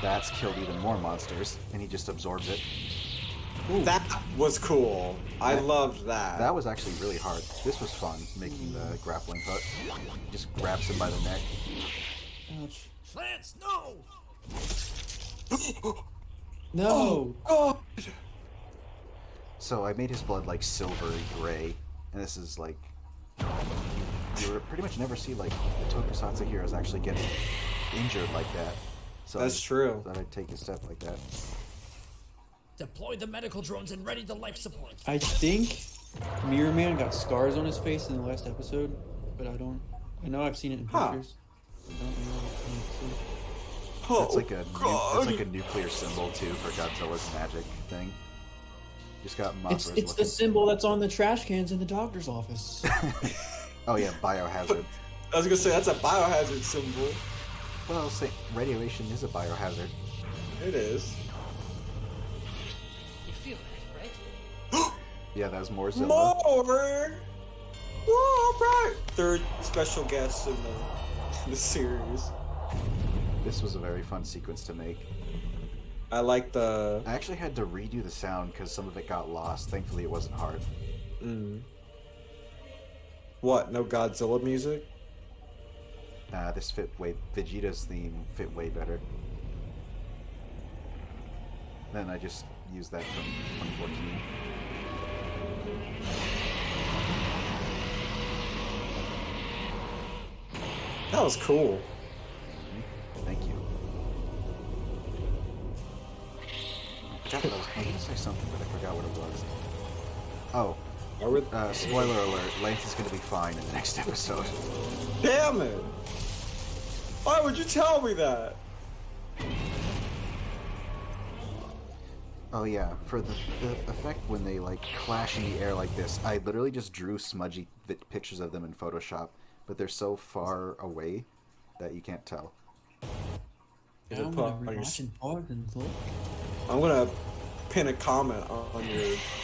That's killed even more monsters, and he just absorbs it. Ooh. That was cool. I loved that. That was actually really hard. This was fun, making the grappling hook. Just grabs him by the neck. Ouch. Lance, no! No! Oh, God. So I made his blood like silvery gray, and this is like you pretty much never see like the Tokusatsu heroes actually get injured like that. So That's true. Thought I'd take a step like that. Deploy the medical drones and ready the life support. I think Mirrorman got scars on his face in the last episode, but I know I've seen it in pictures. I don't know. It's like it's like a nuclear symbol too for Godzilla's magic thing. Just got Mothra's It's the symbol that's on the trash cans in the doctor's office. Oh yeah, biohazard. I was gonna say that's a biohazard symbol. Well, say radiation is a biohazard. It is. You feel that, right? Yeah, that was more Zilla. More. Whoa, right. 3rd special guest in the series. This was a very fun sequence to make. I like the. I actually had to redo the sound because some of it got lost. Thankfully, it wasn't hard. What? No Godzilla music? This fit way. Vegeta's theme fit way better. Then I just used that from 2014. That was cool. Thank you. I was going to say something, but I forgot what it was. Oh. Spoiler alert, Lance is going to be fine in the next episode. Damn it! Why would you tell me that? Oh yeah, for the effect when they like clash in the air like this, I literally just drew smudgy pictures of them in Photoshop, but they're so far away that you can't tell. I'm gonna pin a comment on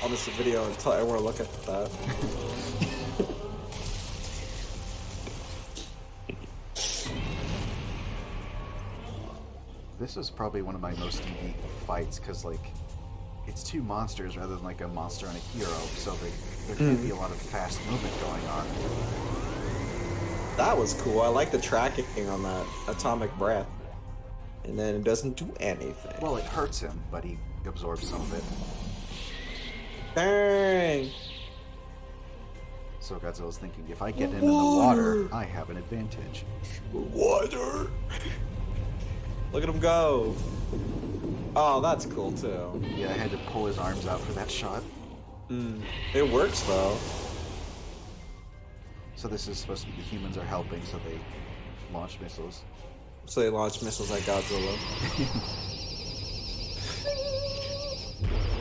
this video and tell everyone to look at that. This was probably one of my most unique fights because like it's two monsters rather than like a monster and a hero, so there can't be a lot of fast movement going on. That was cool. I like the tracking on that atomic breath. And then it doesn't do anything. Well, it hurts him, but he absorbs some of it. Dang! So Godzilla's thinking, if I get in the water, I have an advantage. Water! Look at him go! Oh, that's cool too. Yeah, I had to pull his arms out for that shot. It works though. So this is supposed to be the humans are helping, so they launch missiles. So they launch missiles at Godzilla.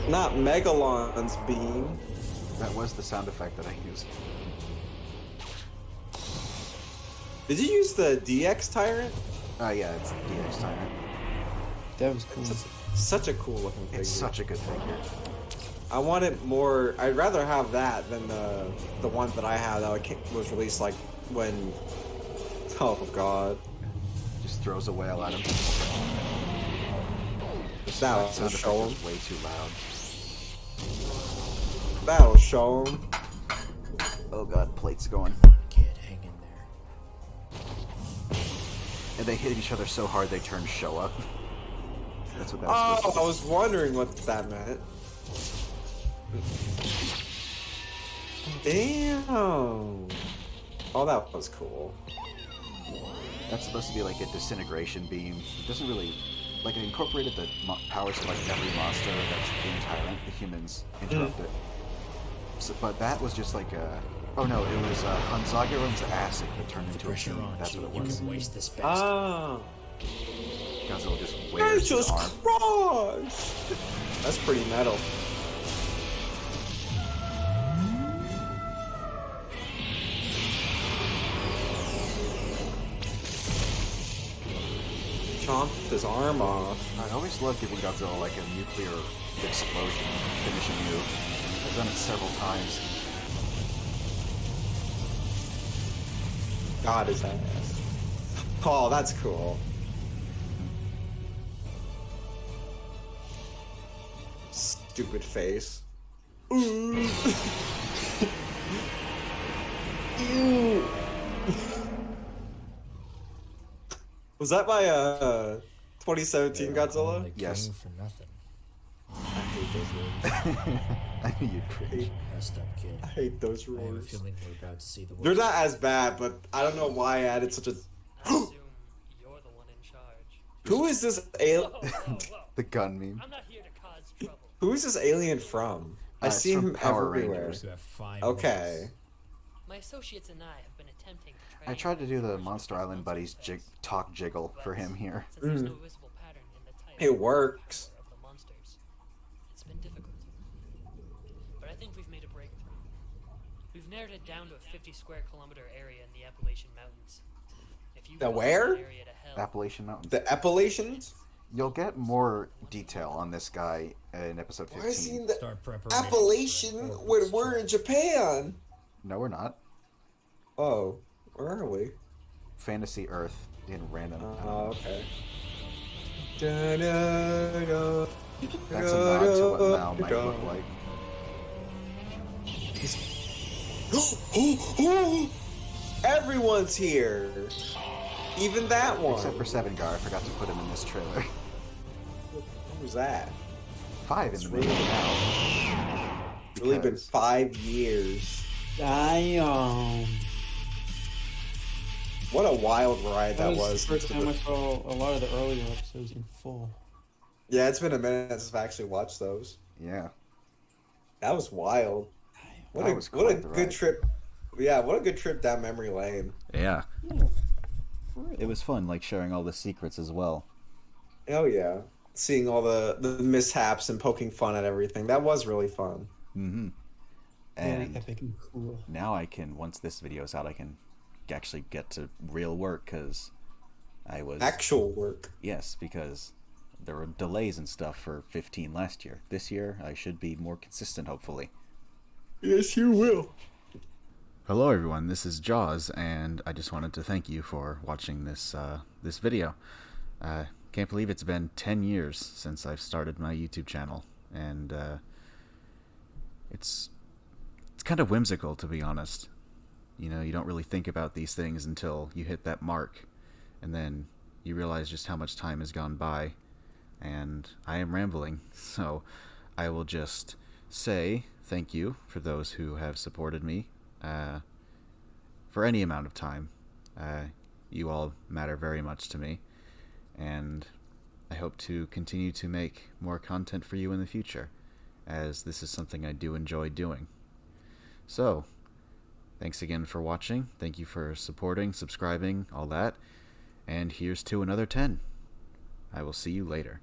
Not Megalon's beam. That was the sound effect that I used. Did you use the DX Tyrant? Yeah, it's DX Tyrant. That was cool. Such a cool looking figure. It's such a good figure. I want it more. I'd rather have that than the one that I have that was released like when. Oh god. Just throws a whale at him. That'll sound show him. was way too loud. That'll show him. Oh god, plates going. Kid, hang in there. And they hit each other so hard they turned Showa. That's what that Oh, was. I was wondering what that meant. Damn. Oh, that was cool. That's supposed to be like a disintegration beam. It doesn't really... Like, it incorporated the powers of like every monster that's in Tyrant. The humans interrupt it. So, but that was just like a... Oh no, it was Hanzageron's acid that turned into a beam. That's what it was. Waste this bastard. Ah. Godzilla just wears his arm. Crushed. That's pretty metal. Chomped his arm off. I always love giving Godzilla like a nuclear explosion finishing move. I've done it several times. God his ass. Oh, that's cool. Stupid face. Ooh. Ew. Was that my 2017 Godzilla? Yes. For nothing. I hate those rules. I knew you'd cringe. Messed up, kid. I hate those I have a rules. feeling we're about to see the worst. They're not as bad, but I don't know why I added such a. I assume you're the one in charge. Who is this alien? The gun meme. I'm not here to cause trouble. Who is this alien from? I see from him Power everywhere. Rangers. Okay. My associates and I have been attempting to train I tried to do the Monster Island Buddies talk jiggle for him here. since there's no visible pattern in the type It works. of the monsters. It's been difficult. But I think we've made a breakthrough. We've narrowed it down to a 50 square kilometer area in the Appalachian Mountains. If you The will where? that area to hell, Appalachian Mountains. The Appalachians? You'll get more detail on this guy in episode 15. Why is he in the Start preparation. Appalachian when we're in Japan? No, we're not. Oh, where are we? Fantasy Earth in random. Oh, okay. That's a nod to what Mao might look like. Everyone's here. Even that one. Except for Seven Gar, I forgot to put him in this trailer. Who's that? 5 in the making now. It's really been 5 years. What a wild ride that was. The first time I saw a lot of the earlier episodes in full. Yeah, it's been a minute since I've actually watched those. Yeah. That was wild. What a good trip. Yeah, what a good trip down memory lane. Yeah. It was fun, like sharing all the secrets as well. Oh yeah. Seeing all the mishaps and poking fun at everything. That was really fun. Mm-hmm. Very And epic and cool. now I can, once this video is out, I can actually get to real work, because I was... Actual work. Yes, because there were delays and stuff for 15 last year. This year, I should be more consistent, hopefully. Yes, you will. Hello everyone, this is Jaws, and I just wanted to thank you for watching this this video. Can't believe it's been 10 years since I've started my YouTube channel, and it's kind of whimsical, to be honest. You know, you don't really think about these things until you hit that mark, and then you realize just how much time has gone by, and I am rambling, so I will just say thank you for those who have supported me for any amount of time. You all matter very much to me, and I hope to continue to make more content for you in the future, as this is something I do enjoy doing. So, thanks again for watching, thank you for supporting, subscribing, all that, and here's to another 10. I will see you later.